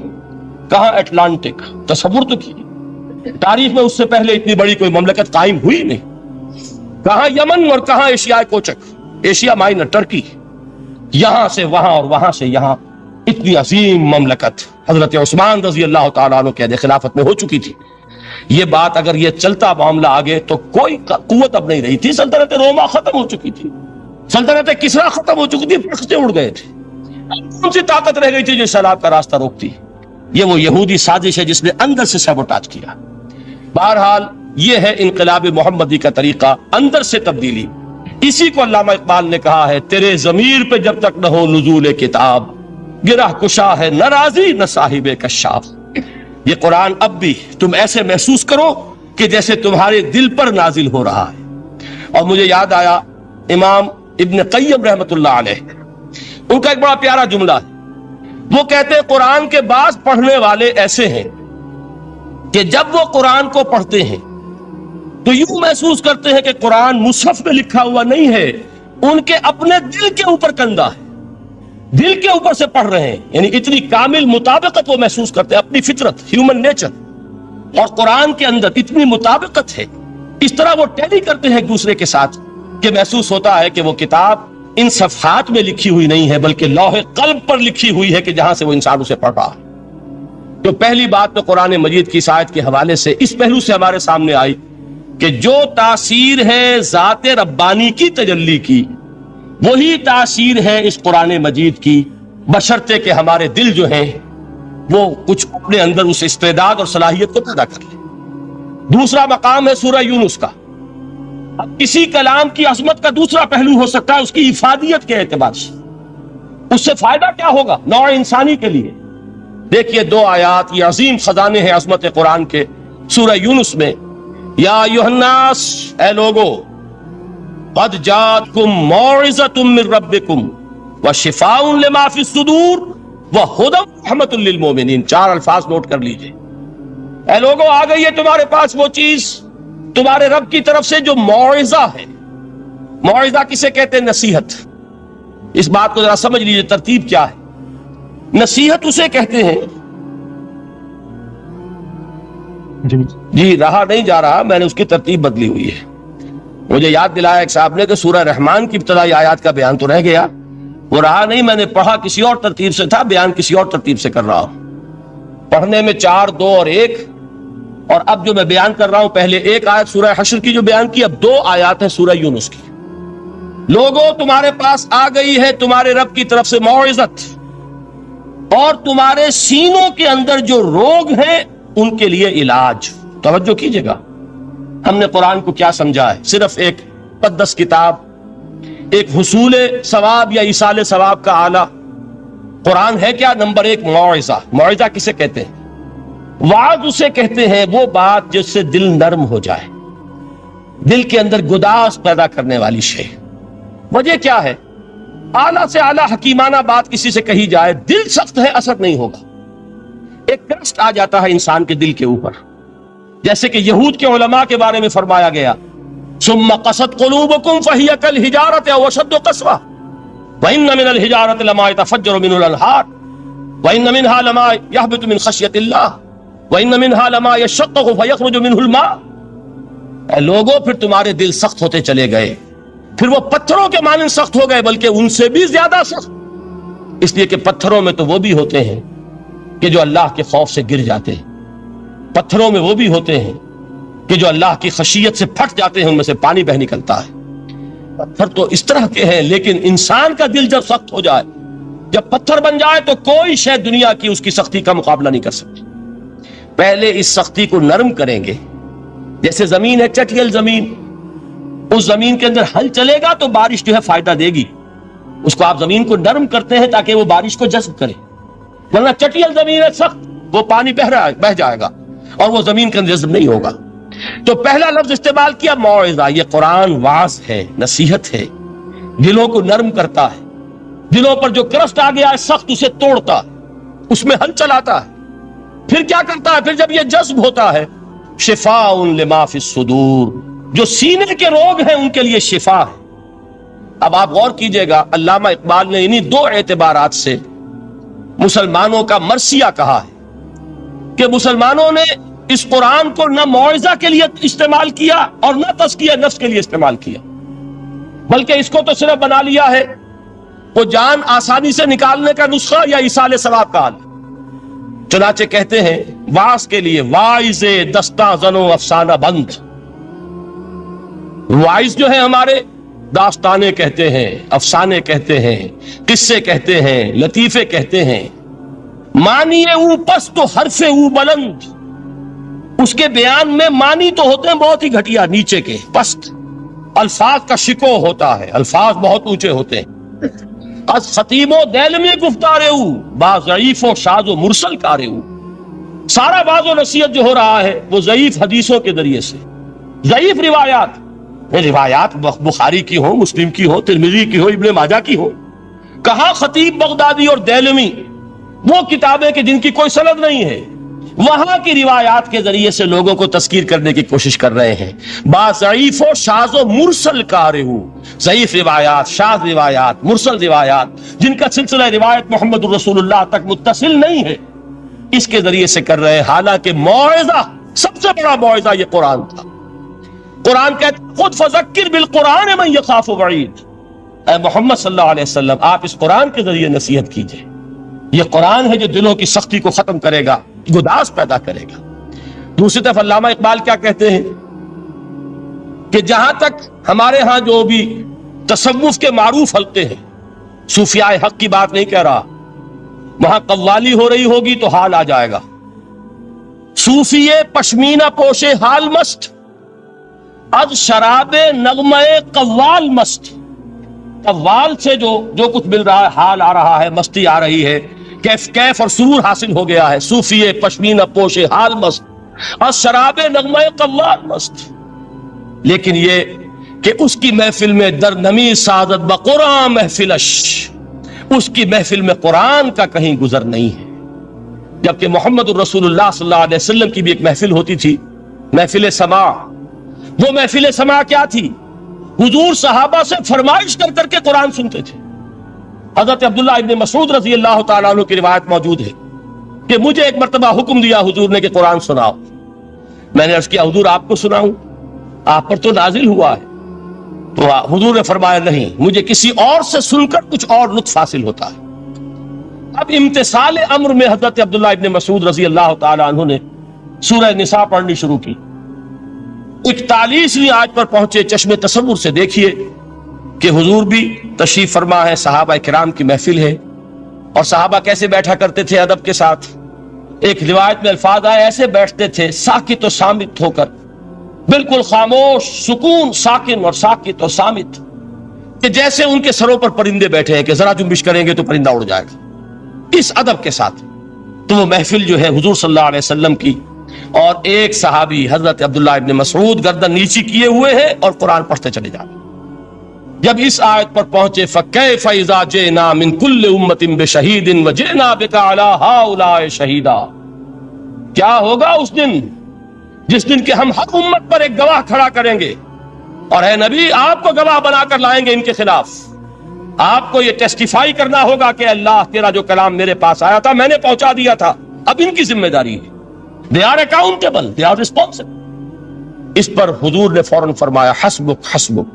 کہاں اٹلانٹک. تصور تو کیجیے، تاریخ میں اس سے پہلے اتنی بڑی کوئی مملکت قائم ہوئی نہیں. کہاں یمن اور کہاں ایشیا کوچک، ایشیا مائنر، ٹرکی، یہاں سے وہاں اور وہاں سے یہاں. اتنی عظیم مملکت حضرت عثمان رضی اللہ تعالیٰ عنہ کے خلافت میں ہو چکی تھی. یہ بات اگر یہ چلتا معاملہ آگے تو کوئی قوت اب نہیں رہی تھی. سلطنت روما ختم ہو چکی تھی، سلطنت کسرا ختم ہو چکی تھی، پرختے اڑ گئے تھے. کون سی طاقت رہ گئی تھی جو سیلاب کا راستہ روکتی؟ یہ وہ یہودی سازش ہے جس نے اندر سے سیبوٹاج کیا. بہرحال یہ ہے انقلاب محمدی کا طریقہ، اندر سے تبدیلی. اسی کو علامہ اقبال نے کہا ہے، تیرے ضمیر پہ جب تک نہ ہو نزول کتاب، گرہ کشا ہے نہ راضی نہ صاحب کشاف. یہ قرآن اب بھی تم ایسے محسوس کرو کہ جیسے تمہارے دل پر نازل ہو رہا ہے. اور مجھے یاد آیا امام ابن قیم رحمت اللہ علیہ، ان کا ایک بڑا پیارا جملہ ہے. وہ کہتے ہیں قرآن کے بعض پڑھنے والے ایسے ہیں کہ جب وہ قرآن کو پڑھتے ہیں تو یوں محسوس کرتے ہیں کہ قرآن مصحف میں لکھا ہوا نہیں ہے، ان کے اپنے دل کے اوپر کندہ ہے، دل کے اوپر سے پڑھ رہے ہیں. یعنی اتنی کامل مطابقت وہ محسوس کرتے ہیں، اپنی فطرت، ہیومن نیچر اور قرآن کے اندر اتنی مطابقت ہے. اس طرح وہ ٹیلی کرتے ہیں ایک دوسرے کے ساتھ کہ محسوس ہوتا ہے کہ وہ کتاب ان صفحات میں لکھی ہوئی نہیں ہے بلکہ لوح قلب پر لکھی ہوئی ہے کہ جہاں سے وہ انسان اسے پڑھ رہا ہے. تو پہلی بات تو قرآن مجید کی اس آیت کے حوالے سے اس پہلو سے ہمارے سامنے آئی کہ جو تاثیر ہے ذات ربانی کی تجلی کی، وہی تاثیر ہے اس قرآن مجید کی، بشرطے کہ ہمارے دل جو ہیں وہ کچھ اپنے اندر اس استعداد اور صلاحیت کو پیدا کر لیں. دوسرا مقام ہے سورہ یونس کا. اب کسی کلام کی عظمت کا دوسرا پہلو ہو سکتا ہے اس کی افادیت کے اعتبار سے، اس سے فائدہ کیا ہوگا نوع انسانی کے لیے. دیکھیے 2 آیات، یہ عظیم خزانے ہیں عظمت قرآن کے. سورہ یونس میں یا ایھا الناس، اے لوگو، قد جاءتکم موعظۃ من ربکم وشفاء لما فی الصدور وہدی ورحمۃ للمؤمنین. 4 الفاظ نوٹ کر لیجئے. اے لوگو، آ گئی ہے تمہارے پاس وہ چیز تمہارے رب کی طرف سے جو موعظہ ہے. موعظہ کسے کہتے ہیں؟ نصیحت. اس بات کو ذرا سمجھ لیجئے ترتیب کیا ہے. نصیحت اسے کہتے ہیں، جی رہا نہیں جا رہا، میں نے اس کی ترتیب بدلی ہوئی ہے. مجھے یاد دلایا ایک صاحب نے کہ سورہ رحمان کی ابتدائی آیات کا بیان تو رہ گیا، وہ رہا نہیں، میں نے پڑھا کسی اور ترتیب سے تھا، بیان کسی اور ترتیب سے کر رہا ہوں. پڑھنے میں 4، 2 اور 1 اور اب جو میں بیان کر رہا ہوں، پہلے ایک آیت سورہ حشر کی جو بیان کی، اب 2 آیات ہیں سورہ یونس کی۔ لوگوں تمہارے پاس آ گئی ہے تمہارے رب کی طرف سے موعظت، اور تمہارے سینوں کے اندر جو روگ ہیں ان کے لیے علاج۔ توجہ کیجئے گا، ہم نے قرآن کو کیا سمجھا ہے؟ صرف ایک مقدس کتاب، ایک حصول ثواب یا ایصال ثواب کا آلہ۔ قرآن ہے کیا؟ نمبر 1 موعظہ۔ موعظہ کسے کہتے ہیں؟ وعظ اسے کہتے ہیں وہ بات جس سے دل نرم ہو جائے، دل کے اندر گداز پیدا کرنے والی شے۔ وجہ کیا ہے؟ اعلیٰ سے اعلیٰ حکیمانہ بات کسی سے کہی جائے، دل سخت ہے، اثر نہیں ہوگا، ایک کرسٹ آ جاتا ہے انسان کے دل کے اوپر۔ جیسے کہ یہود کے علماء کے بارے میں فرمایا گیا، ثم قست قلوبکم فہی کالحجارۃ او اشد قسوہ وان من الحجارۃ لما يتفجر منه الانہار وان منها لما يهبط من خشیۃ اللہ وان منها لما يشقق فيخرج منه الماء۔ اے لوگوں، پھر تمہارے دل سخت ہوتے چلے گئے، پھر وہ پتھروں کے مانند سخت ہو گئے، بلکہ ان سے بھی زیادہ سخت، اس لیے کہ پتھروں میں تو وہ بھی ہوتے ہیں کہ جو اللہ کے خوف سے گر جاتے ہیں، پتھروں میں وہ بھی ہوتے ہیں کہ جو اللہ کی خشیت سے پھٹ جاتے ہیں، ان میں سے پانی بہ نکلتا ہے۔ پتھر تو اس طرح کے ہیں، لیکن انسان کا دل جب سخت ہو جائے، جب پتھر بن جائے، تو کوئی شے دنیا کی اس کی سختی کا مقابلہ نہیں کر سکتی۔ پہلے اس سختی کو نرم کریں گے، جیسے زمین ہے چٹیل زمین، اس زمین کے اندر ہل چلے گا تو بارش جو ہے فائدہ دے گی، اس کو آپ زمین کو نرم کرتے ہیں تاکہ وہ بارش کو جذب کرے، ورنہ چٹیل زمین ہے سخت، وہ پانی بہ جائے گا اور وہ زمین کے اندر جذب نہیں ہوگا۔ تو پہلا لفظ استعمال کیا موعظہ۔ یہ قرآن واعظ ہے، نصیحت ہے، دلوں کو نرم کرتا ہے، دلوں پر جو کرسٹ آ گیا ہے سخت اسے توڑتا ہے، اس میں ہل چلاتا ہے۔ پھر کیا کرتا ہے؟ پھر جب یہ جذب ہوتا ہے، شفاء لما فی الصدور، جو سینے کے روگ ہیں ان کے لیے شفا ہے۔ اب آپ غور کیجئے گا، علامہ اقبال نے انہی 2 اعتبارات سے مسلمانوں کا مرثیہ کہا ہے کہ مسلمانوں نے اس قرآن کو نہ موعظہ کے لیے استعمال کیا اور نہ تزکیہ نفس کے لیے استعمال کیا، بلکہ اس کو تو صرف بنا لیا ہے وہ جان آسانی سے نکالنے کا نسخہ یا ایصال ثواب کا حل۔ چنانچہ کہتے ہیں واعظ کے لیے واعظ دستاں زن و افسانہ بند۔ واعظ جو ہے ہمارے داستانے کہتے ہیں، افسانے کہتے ہیں، قصے کہتے ہیں، لطیفے کہتے ہیں، معنی او پست و حرف او بلند، اس کے بیان میں معنی تو ہوتے ہیں بہت ہی گھٹیا، نیچے کے پست، الفاظ کا شکو ہوتا ہے، الفاظ بہت اونچے ہوتے ہیں۔ از خطیب و دیلمی گفتار او با ضعیف و شاذ و مرسل کار او، سارا باز و نصیحت جو ہو رہا ہے وہ ضعیف حدیثوں کے ذریعے سے، ضعیف روایات بخاری کی ہو، مسلم کی ہو، ترمذی کی ہو، ابن ماجہ کی ہو۔ کہاں خطیب بغدادی اور دیلمی، وہ کتابیں کہ جن کی کوئی سند نہیں ہے، وہاں کی روایات کے ذریعے سے لوگوں کو تذکیر کرنے کی کوشش کر رہے ہیں۔ با ضعیف و شاذ و مرسل کارہ، ضعیف روایات، شاذ روایات، مرسل روایات جن کا سلسلہ روایت محمد الرسول اللہ تک متصل نہیں ہے، اس کے ذریعے سے کر رہے ہیں۔ حالانکہ موعظہ، سب سے بڑا موعظہ یہ قرآن تھا۔ قرآن کہتا ہے خود فذکر بالقرآن من یخاف وعید، اے محمد صلی اللہ علیہ وسلم آپ اس قرآن کے ذریعے نصیحت کیجئے۔ یہ قرآن ہے جو دلوں کی سختی کو ختم کرے گا، گداز پیدا کرے گا۔ دوسری طرف علامہ اقبال کیا کہتے ہیں کہ جہاں تک ہمارے ہاں جو بھی تصوف کے معروف حلقے ہیں، صوفیاء حق کی بات نہیں کہہ رہا، وہاں قوالی ہو رہی ہوگی تو حال آ جائے گا۔ صوفی پشمینہ پوشے حال مست، از شراب نغمہ قوال مست۔ قوال سے جو کچھ مل رہا ہے، حال آ رہا ہے، مستی آ رہی ہے، کیف اور سرور حاصل ہو گیا ہے۔ صوفی پشمینہ پوشے حال مست، از شراب نغمہ قوال مست۔ لیکن یہ کہ اس کی محفل میں در نمی سعادت بقرآن محفلش، اس کی محفل میں قرآن کا کہیں گزر نہیں ہے۔ جبکہ محمد الرسول اللہ صلی اللہ علیہ وسلم کی بھی ایک محفل ہوتی تھی، محفل سماع۔ وہ محفل سماع کیا تھی؟ حضور صحابہ سے فرمائش کر کر کے قرآن سنتے تھے۔ حضرت عبداللہ ابن مسعود رضی اللہ تعالیٰ عنہ کی روایت موجود ہے کہ مجھے ایک مرتبہ حکم دیا حضور نے کہ قرآن سناؤ۔ میں نے عرض کیا حضور آپ کو سناؤں؟ آپ پر تو نازل ہوا ہے۔ تو حضور نے فرمایا نہیں، مجھے کسی اور سے سن کر کچھ اور لطف حاصل ہوتا ہے۔ اب امتثال امر میں حضرت عبداللہ ابن مسعود رضی اللہ تعالیٰ عنہ نے سورہ نساء پڑھنی شروع کی. 41ویں آیت پر پہنچے. چشم تصور سے دیکھیے کہ حضور بھی تشریف فرما ہے, صحابہ کرام کی محفل ہے, اور صحابہ کیسے بیٹھا کرتے تھے ادب کے ساتھ. ایک روایت میں الفاظ آئے ایسے بیٹھتے تھے ساکت و صامت ہو کر, بالکل خاموش, سکون, ساکن اور ساکت اور صامت, کہ جیسے ان کے سروں پر پرندے بیٹھے ہیں کہ ذرا جنبش کریں گے تو پرندہ اڑ جائے گا, اس ادب کے ساتھ. تو وہ محفل جو ہے حضور صلی اللہ علیہ وسلم کی, اور ایک صحابی حضرت عبداللہ ابن مسعود گردن نیچی کیے ہوئے ہیں اور قرآن پڑھتے چلے جا رہے ہیں. جب اس آیت پر پہنچے فَكَيْفَ إِذَا جِئْنَا مِن كُلِّ أُمَّةٍ بِشَهِيدٍ وَجِئْنَا بِكَ عَلَى هَؤُلَاءِ شَهِيدًا, کیا ہوگا اس دن جس دن کہ ہم ہر امت پر ایک گواہ کھڑا کریں گے, اور اے نبی آپ کو گواہ بنا کر لائیں گے ان کے خلاف. آپ کو یہ ٹیسٹیفائی کرنا ہوگا کہ اللہ تیرا جو کلام میرے پاس آیا تھا میں نے پہنچا دیا تھا, اب ان کی ذمہ داری ہے. They are accountable, they are responsible. اس پر حضور نے فوراً فرمایا حسبک حسبک,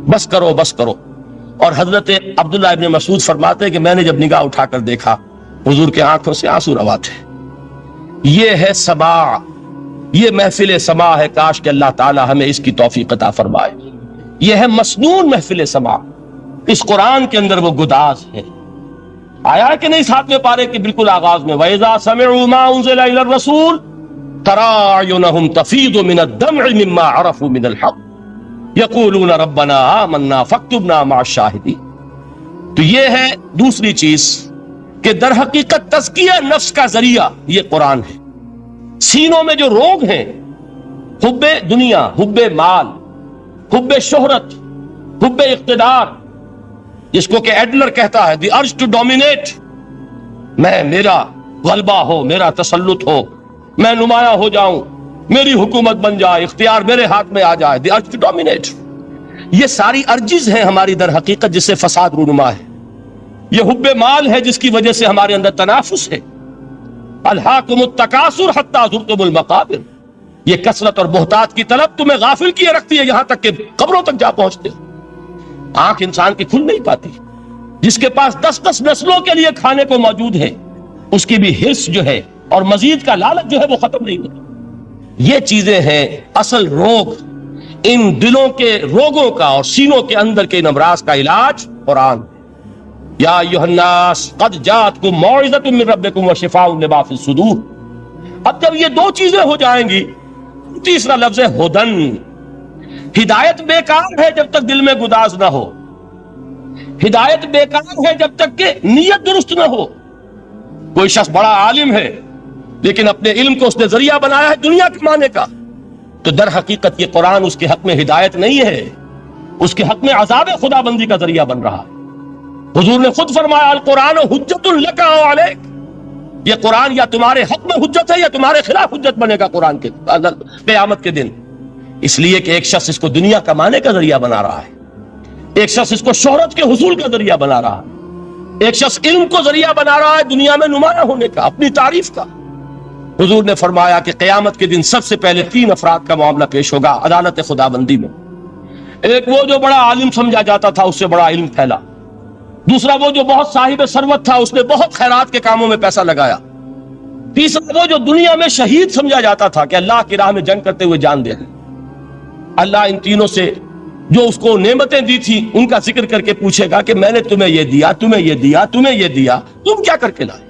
بس کرو بس کرو. اور حضرت عبداللہ ابن مسعود فرماتے کہ میں نے جب نگاہ اٹھا کر دیکھا حضور کے آنکھوں سے آنسو روا تھے. یہ ہے سماع, یہ محفل سماع ہے. کاش کہ اللہ تعالی ہمیں اس کی توفیق عطا فرمائے. یہ ہے مسنون محفل سماع. اس قرآن کے اندر وہ گداز ہے. آیا کہ نہیں ساتویں پارے کے بالکل آغاز میں وَإِذَا سَمِعُوا مَا أُنزِلَ إِلَى الرَّسُولِ تَرَىٰ أَعْيُنَهُمْ تَفِيضُ مِنَ الدَّمْعِ مِمَّا عَرَفُوا مِنَ الْحَقِّ يَقُولُونَ رَبَّنَا آمَنَّا فَاكْتُبْنَا مَعَ الشَّاهِدِينَ. تو یہ ہے دوسری چیز کہ در حقیقت تزکیہ نفس کا ذریعہ یہ قرآن ہے. سینوں میں جو روگ ہیں, حب دنیا, حب مال, حب شہرت, حب اقتدار, جس کو کہ ایڈلر کہتا ہے دی ارج ٹو ڈومینیٹ, میرا غلبہ ہو, میرا تسلط ہو, میں نمایاں ہو جاؤں, میری حکومت بن جائے, اختیار میرے ہاتھ میں آ جائے, دی ارج ٹو ڈومینیٹ. یہ ساری ارجز ہیں ہماری در حقیقت جس سے فساد رونما ہے. یہ حب مال ہے جس کی وجہ سے ہمارے اندر تنافس ہے. الہاکم التکاثر حتی زرتم المقابر, یہ کثرت اور بہتات کی طلب تمہیں غافل کیے رکھتی ہے یہاں تک کہ قبروں تک جا پہنچتے ہو. آنکھ انسان کی کھل نہیں پاتی. جس کے پاس 10 نسلوں کے لیے کھانے کو موجود ہے اس کی بھی حرص جو ہے اور مزید کا لالچ جو ہے وہ ختم نہیں ہوتا. یہ چیزیں ہیں اصل روگ. ان دلوں کے روگوں کا اور سینوں کے اندر کے ان امراض کا علاج قرآن. یا ایھا الناس قد جاءتکم موعظۃ من ربکم وشفاء لما فی الصدور. اب جب یہ دو چیزیں ہو جائیں گی, تیسرا لفظ ہے ہدن. ہدایت بیکار ہے جب تک دل میں گداز نہ ہو. ہدایت بیکار ہے جب تک کہ نیت درست نہ ہو. کوئی شخص بڑا عالم ہے لیکن اپنے علم کو اس نے ذریعہ بنایا ہے دنیا کمانے کا, تو در حقیقت یہ قرآن اس کے حق میں ہدایت نہیں ہے, اس کے حق میں عذاب خدا بندی کا ذریعہ بن رہا ہے. حضور نے خود فرمایا القرآن حجت لک او علیک, یہ قرآن یا تمہارے حق میں حجت ہے یا تمہارے خلاف حجت بنے گا قرآن کے قیامت کے دن. اس لیے کہ ایک شخص اس کو دنیا کمانے کا ذریعہ بنا رہا ہے, ایک شخص اس کو شہرت کے حصول کا ذریعہ بنا رہا ہے, ایک شخص علم کو ذریعہ بنا رہا ہے دنیا میں نمایاں ہونے کا, اپنی تعریف کا. حضور نے فرمایا کہ قیامت کے دن سب سے پہلے 3 افراد کا معاملہ پیش ہوگا عدالت خدا بندی میں. ایک وہ جو بڑا عالم سمجھا جاتا تھا, اس سے بڑا علم پھیلا. دوسرا وہ جو بہت صاحب ثروت تھا, اس نے بہت خیرات کے کاموں میں پیسہ لگایا. تیسرا وہ جو دنیا میں شہید سمجھا جاتا تھا کہ اللہ کی راہ میں جنگ کرتے ہوئے جان دے دی. اللہ ان تینوں سے جو اس کو نعمتیں دی تھی ان کا ذکر کر کے پوچھے گا کہ میں نے تمہیں یہ دیا, تمہیں یہ دیا, تمہیں یہ دیا, تم کیا کر کے لائے؟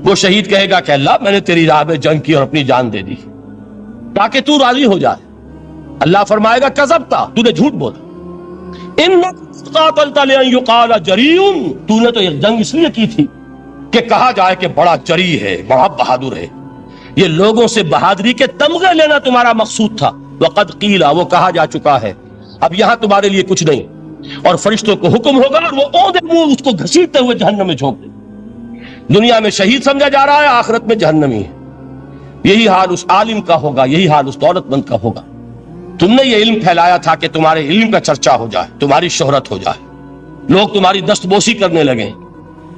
وہ شہید کہے گا کہ اللہ میں نے تیری راہ میں جنگ کی اور اپنی جان دے دی تاکہ تو راضی ہو جائے. اللہ فرمائے گا کذبتا, تو نے جھوٹ بولا. انک قاتلت لان یقال جریء, تو نے تو یہ جنگ اس لیے کی تھی کہ کہا جائے کہ بڑا جری ہے, بڑا بہادر ہے. یہ لوگوں سے بہادری کے تمغے لینا تمہارا مقصود تھا. وقد قیل, وہ کہا جا چکا ہے, اب یہاں تمہارے لیے کچھ نہیں. اور فرشتوں کو حکم ہوگا اور وہ اونڈے منہ اس کو گھسیٹتے ہوئے جہنم میں جھونک دیں. دنیا میں شہید سمجھا جا رہا ہے, آخرت میں جہنمی ہے. یہی حال اس عالم کا ہوگا, یہی حال اس دولت مند کا ہوگا. تم نے یہ علم پھیلایا تھا کہ تمہارے علم کا چرچا ہو جائے, تمہاری شہرت ہو جائے, لوگ تمہاری دستبوسی کرنے لگیں,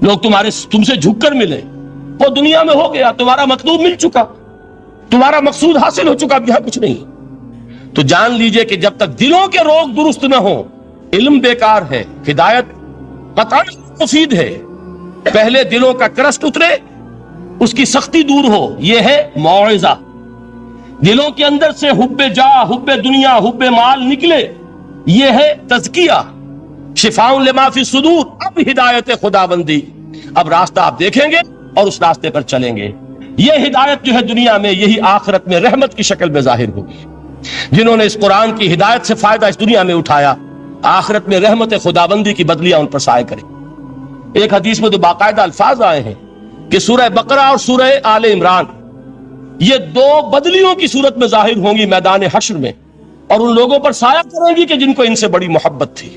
لوگ تم سے جھک کر ملیں. وہ دنیا میں ہو گیا, تمہارا مطلوب مل چکا, تمہارا مقصود حاصل ہو چکا, اب یہاں کچھ نہیں. تو جان لیجئے کہ جب تک دلوں کے روگ درست نہ ہوں, علم بیکار ہے, ہدایت قطعاً مفید ہے. پہلے دلوں کا کرسٹ اترے, اس کی سختی دور ہو، یہ ہے موعظہ۔ دلوں کے اندر سے حب جاہ، حب دنیا، حب مال نکلے، یہ ہے تزکیہ۔ شفاء لما فی الصدور، اب ہدایت خدا بندی، اب راستہ آپ دیکھیں گے اور اس راستے پر چلیں گے۔ یہ ہدایت جو ہے دنیا میں، یہی آخرت میں رحمت کی شکل میں ظاہر ہوگی۔ جنہوں نے اس قرآن کی ہدایت سے فائدہ اس دنیا میں اٹھایا، آخرت میں رحمت خدا بندی کی بدلیاں ان پر سایہ کریں۔ ایک حدیث میں تو باقاعدہ الفاظ آئے ہیں کہ سورہ بقرہ اور سورہ آل عمران یہ دو بدلیوں کی صورت میں ظاہر ہوں گی میدان حشر میں، اور ان لوگوں پر سایہ کریں گی کہ جن کو ان سے بڑی محبت تھی۔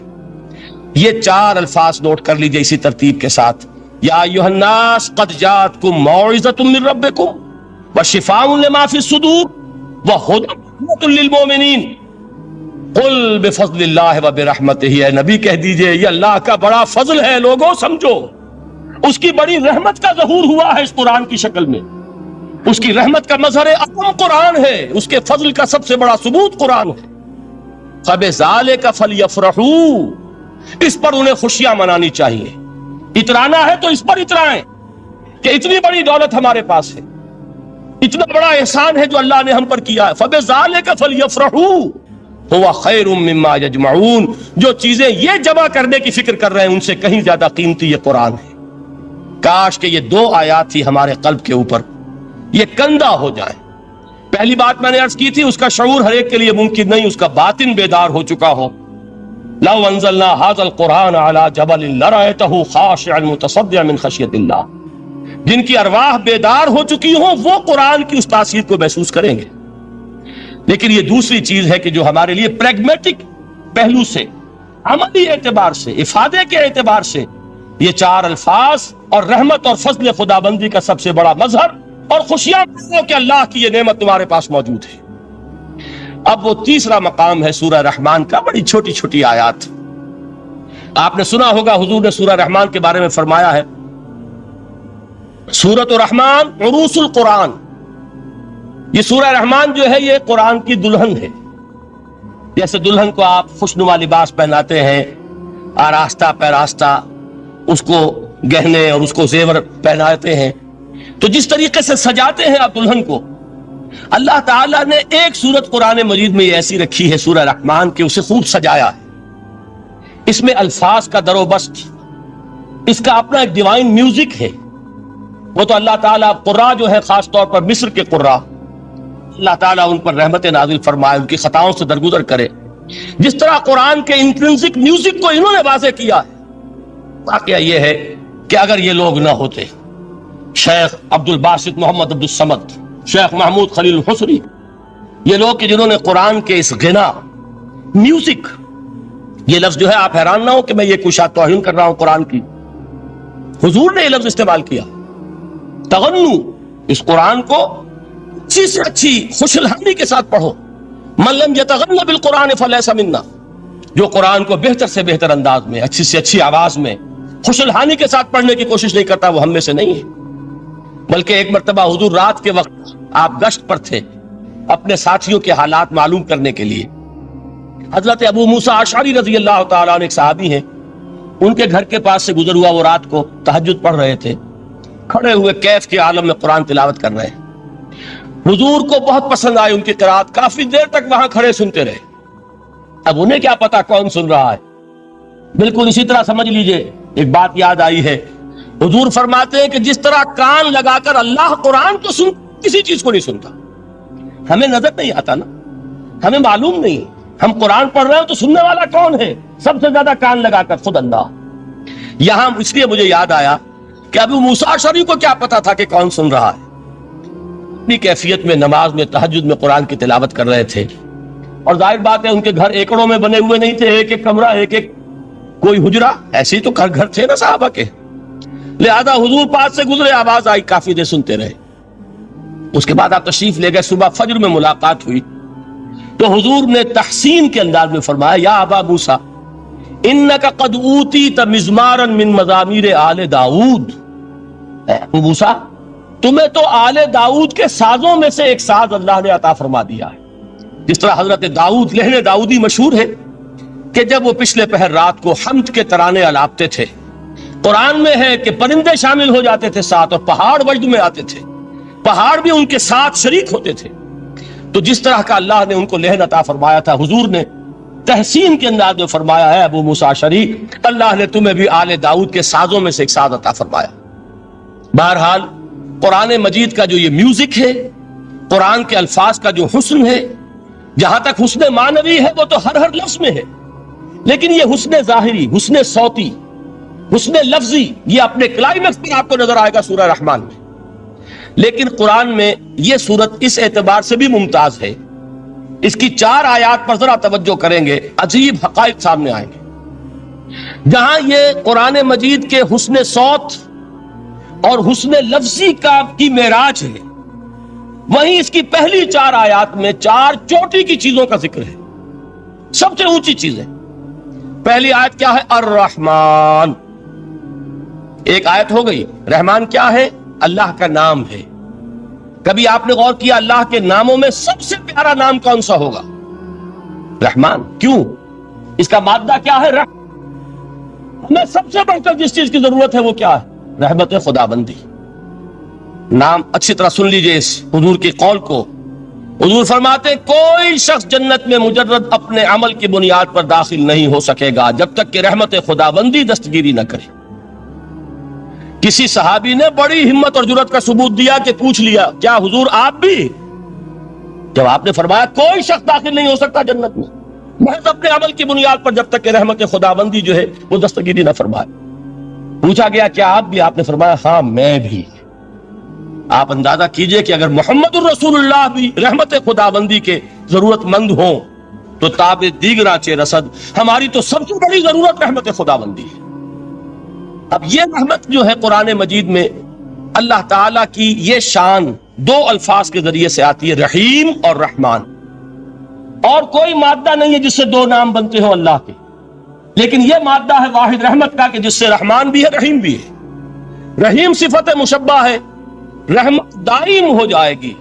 یہ چار الفاظ نوٹ کر لیجئے اسی ترتیب کے ساتھ: یا ایھا الناس قد جاءتکم موعظۃ من ربکم وشفاء لما فی الصدور وہدی للمؤمنین قل بفضل اللہ وبرحمتہ۔ اے نبی کہہ دیجئے یہ اللہ کا بڑا فضل ہے، لوگوں سمجھو، اس کی بڑی رحمت کا ظہور ہوا ہے اس قرآن کی شکل میں، اس کی رحمت کا مظہر عظم قرآن ہے، اس کے فضل کا سب سے بڑا ثبوت قرآن ہے۔ فَبِذَلِكَ فَلْيَفْرَحُوا، اس پر انہیں خوشیاں منانی چاہیے۔ اترانا ہے تو اس پر اترائیں کہ اتنی بڑی دولت ہمارے پاس ہے، اتنا بڑا احسان ہے جو اللہ نے ہم پر کیا ہے۔ فَبِذَلِكَ فَلْيَفْرَحُوا هُوَ خَيْرٌ مِّمَّا يَجْمَعُونَ، جو چیزیں یہ جمع کرنے کی فکر کر رہے ہیں ان سے کہیں زیادہ قیمتی یہ قرآن ہے۔ کاش کہ یہ دو آیات ہی ہمارے قلب کے اوپر یہ کندہ ہو جائیں۔ پہلی بات میں نے عرض کی تھی، اس کا شعور ہر ایک کے لیے ممکن نہیں، اس کا باطن بیدار ہو چکا ہو۔ لو انزلنا هذا القرآن على جبل لرأيته خاشعا متصدعا من خشیۃ اللہ، جن کی ارواح بیدار ہو چکی ہوں وہ قرآن کی اس تاثیر کو محسوس کریں گے۔ لیکن یہ دوسری چیز ہے کہ جو ہمارے لیے پریگمیٹک پہلو سے، عملی اعتبار سے، افادے کے اعتبار سے یہ چار الفاظ اور رحمت اور فضل خدا بندی کا سب سے بڑا مظہر، اور خوشیاں کرو کہ اللہ کی یہ نعمت تمہارے پاس موجود ہے۔ اب وہ تیسرا مقام ہے سورہ رحمان کا، بڑی چھوٹی چھوٹی آیات۔ آپ نے سنا ہوگا حضور نے سورہ رحمان کے بارے میں فرمایا ہے، سورۃ الرحمان عروس القرآن، یہ سورہ رحمان جو ہے یہ قرآن کی دلہن ہے۔ جیسے دلہن کو آپ خوشنما لباس پہناتے ہیں، آراستہ پیراستہ اس کو گہنے اور اس کو زیور پہناتے ہیں، تو جس طریقے سے سجاتے ہیں آپ دلہن کو، اللہ تعالیٰ نے ایک سورت قرآن مجید میں یہ ایسی رکھی ہے سورہ رحمان کہ اسے خوب سجایا ہے۔ اس میں الفاظ کا در و بست، اس کا اپنا ایک ڈیوائن میوزک ہے۔ وہ تو اللہ تعالیٰ قراء جو ہے، خاص طور پر مصر کے قراء، اللہ تعالیٰ ان پر رحمت نازل فرمائے، ان کی خطاؤں سے درگزر کرے۔ جس طرح قرآن کے انٹرنسک میوزک کو انہوں نے واضح کیا ہے۔ واقعہ یہ ہے کہ اگر یہ لوگ نہ ہوتے، شیخ عبد الباسط محمد عبد الصمد، شیخ محمود خلیل الحصری، یہ لوگ کہ جنہوں نے قرآن کے اس غنا، میوزک، یہ لفظ جو ہے آپ حیران نہ ہو کہ میں یہ کوئی شاید توہین کر رہا ہوں قرآن کی، حضور نے یہ لفظ استعمال کیا، تغنو، اس قرآن کو اچھی سے اچھی خوش الحانی کے ساتھ پڑھو۔ من لم یتغن بالقرآن فلیس منا، جو قرآن کو بہتر سے بہتر انداز میں، اچھی سے اچھی آواز میں، خوش الحانی کے ساتھ پڑھنے کی کوشش نہیں کرتا، وہ ہم میں سے نہیں ہے۔ بلکہ ایک مرتبہ حضور رات کے وقت آپ گشت پر تھے اپنے ساتھیوں کے حالات معلوم کرنے کے لیے۔ حضرت ابو موسیٰ اشعری رضی اللہ تعالیٰ عنہ ایک صحابی ہیں، ان کے گھر کے پاس سے گزر ہوا، وہ رات کو تہجد پڑھ رہے تھے، کھڑے ہوئے کیف کے عالم میں قرآن تلاوت کر رہے ہیں۔ حضور کو بہت پسند آئی ان کی قرات، کافی دیر تک وہاں کھڑے سنتے رہے۔ اب انہیں کیا پتا کون سن رہا ہے۔ بالکل اسی طرح سمجھ لیجئے ایک بات یاد آئی ہے، حضور فرماتے ہیں کہ جس طرح کان لگا کر اللہ قرآن کو سن، کسی چیز کو نہیں سنتا۔ ہمیں نظر نہیں آتا نا، ہمیں معلوم نہیں، ہم قرآن پڑھ رہے ہیں تو سننے والا کون ہے؟ سب سے زیادہ کان لگا کر خود اللہ۔ یہاں اس لیے مجھے یاد آیا کہ ابو موسیٰ اشعری کو کیا پتا تھا کہ کون سن رہا ہے۔ اپنی کیفیت میں نماز میں تہجد میں قرآن کی تلاوت کر رہے تھے، اور ظاہر بات ہے ان کے گھر ایکڑوں میں بنے ہوئے نہیں تھے، ایک ایک کمرہ، ایک ایک کوئی حجرہ، ایسے ہی تو گھر تھے نا صحابہ کے۔ لہذا حضور پاس سے گزرے، آواز آئی، کافی دیر سنتے رہے۔ اس کے بعد آپ تشریف لے گئے، صبح فجر میں ملاقات ہوئی تو حضور نے تحسین کے انداز میں فرمایا، یا ابا موسیٰ انک قد اوتیت مزمارا من مزامیر آل داؤد، اے ابو موسیٰ تمہیں تو آل داؤد کے سازوں میں سے ایک ساز اللہ نے عطا فرما دیا ہے۔ جس طرح حضرت داؤد، لہن داؤدی مشہور ہے کہ جب وہ پچھلے پہر رات کو حمد کے ترانے الاپتے تھے، قرآن میں ہے کہ پرندے شامل ہو جاتے تھے ساتھ، اور پہاڑ وجد میں آتے تھے، پہاڑ بھی ان کے ساتھ شریک ہوتے تھے۔ تو جس طرح کا اللہ نے ان کو لہن عطا فرمایا تھا، حضور نے تحسین کے انداز میں فرمایا ہے ابو موسیٰ اشعری، اللہ نے تمہیں بھی آل داؤد کے سازوں میں سے ایک ساز عطا فرمایا۔ بہرحال قرآن مجید کا جو یہ میوزک ہے، قرآن کے الفاظ کا جو حسن ہے، جہاں تک حسن معنوی ہے وہ تو ہر لفظ میں ہے، لیکن یہ حسن ظاہری، حسن صوتی، حسن لفظی، یہ اپنے کلائمیکس پر آپ کو نظر آئے گا سورہ رحمان میں۔ لیکن قرآن میں یہ سورت اس اعتبار سے بھی ممتاز ہے، اس کی 4 آیات پر ذرا توجہ کریں گے، عجیب حقائق سامنے آئیں گے۔ جہاں یہ قرآن مجید کے حسن صوت اور حسن لفظی کی معراج ہے، وہیں اس کی پہلی 4 آیات میں 4 چوٹی کی چیزوں کا ذکر ہے، سب سے اونچی چیز ہے۔ پہلی آیت کیا ہے؟ الرحمن، ایک آیت ہو گئی۔ رحمان کیا ہے؟ اللہ کا نام ہے۔ کبھی آپ نے غور کیا اللہ کے ناموں میں سب سے پیارا نام کون سا ہوگا؟ رحمان۔ کیوں؟ اس کا مادہ کیا ہے؟ ہمیں سب سے بڑھ کر جس چیز کی ضرورت ہے وہ کیا ہے؟ رحمت خداوندی۔ نام اچھی طرح سن لیجئے اس حضور کی قول کو۔ حضور فرماتے کوئی شخص جنت میں مجرد اپنے عمل کی بنیاد پر داخل نہیں ہو سکے گا جب تک کہ رحمت خداوندی دستگیری نہ کرے۔ کسی صحابی نے بڑی ہمت اور جرات کا ثبوت دیا کہ پوچھ لیا کیا حضور آپ بھی؟ جب آپ نے فرمایا کوئی شخص داخل نہیں ہو سکتا جنت میں محض اپنے عمل کی بنیاد پر جب تک کہ رحمت خداوندی جو ہے وہ دستگیری نہ فرمائے۔ پوچھا گیا کیا آپ بھی؟ آپ نے فرمایا ہاں میں بھی۔ آپ اندازہ کیجئے کہ اگر محمد الرسول اللہ بھی رحمت خداوندی کے ضرورت مند ہوں تو تاب دیگراں چہ رسد، ہماری تو سب سے بڑی ضرورت رحمت خداوندی ہے۔ اب یہ رحمت جو ہے قرآن مجید میں اللہ تعالیٰ کی یہ شان 2 الفاظ کے ذریعے سے آتی ہے، رحیم اور رحمان۔ اور کوئی مادہ نہیں ہے جس سے 2 نام بنتے ہوں اللہ کے، لیکن یہ مادہ ہے واحد رحمت کا کہ جس سے رحمان بھی ہے رحیم بھی ہے۔ رحیم صفت مشبہ ہے، رحمت دائم ہو جائے گی،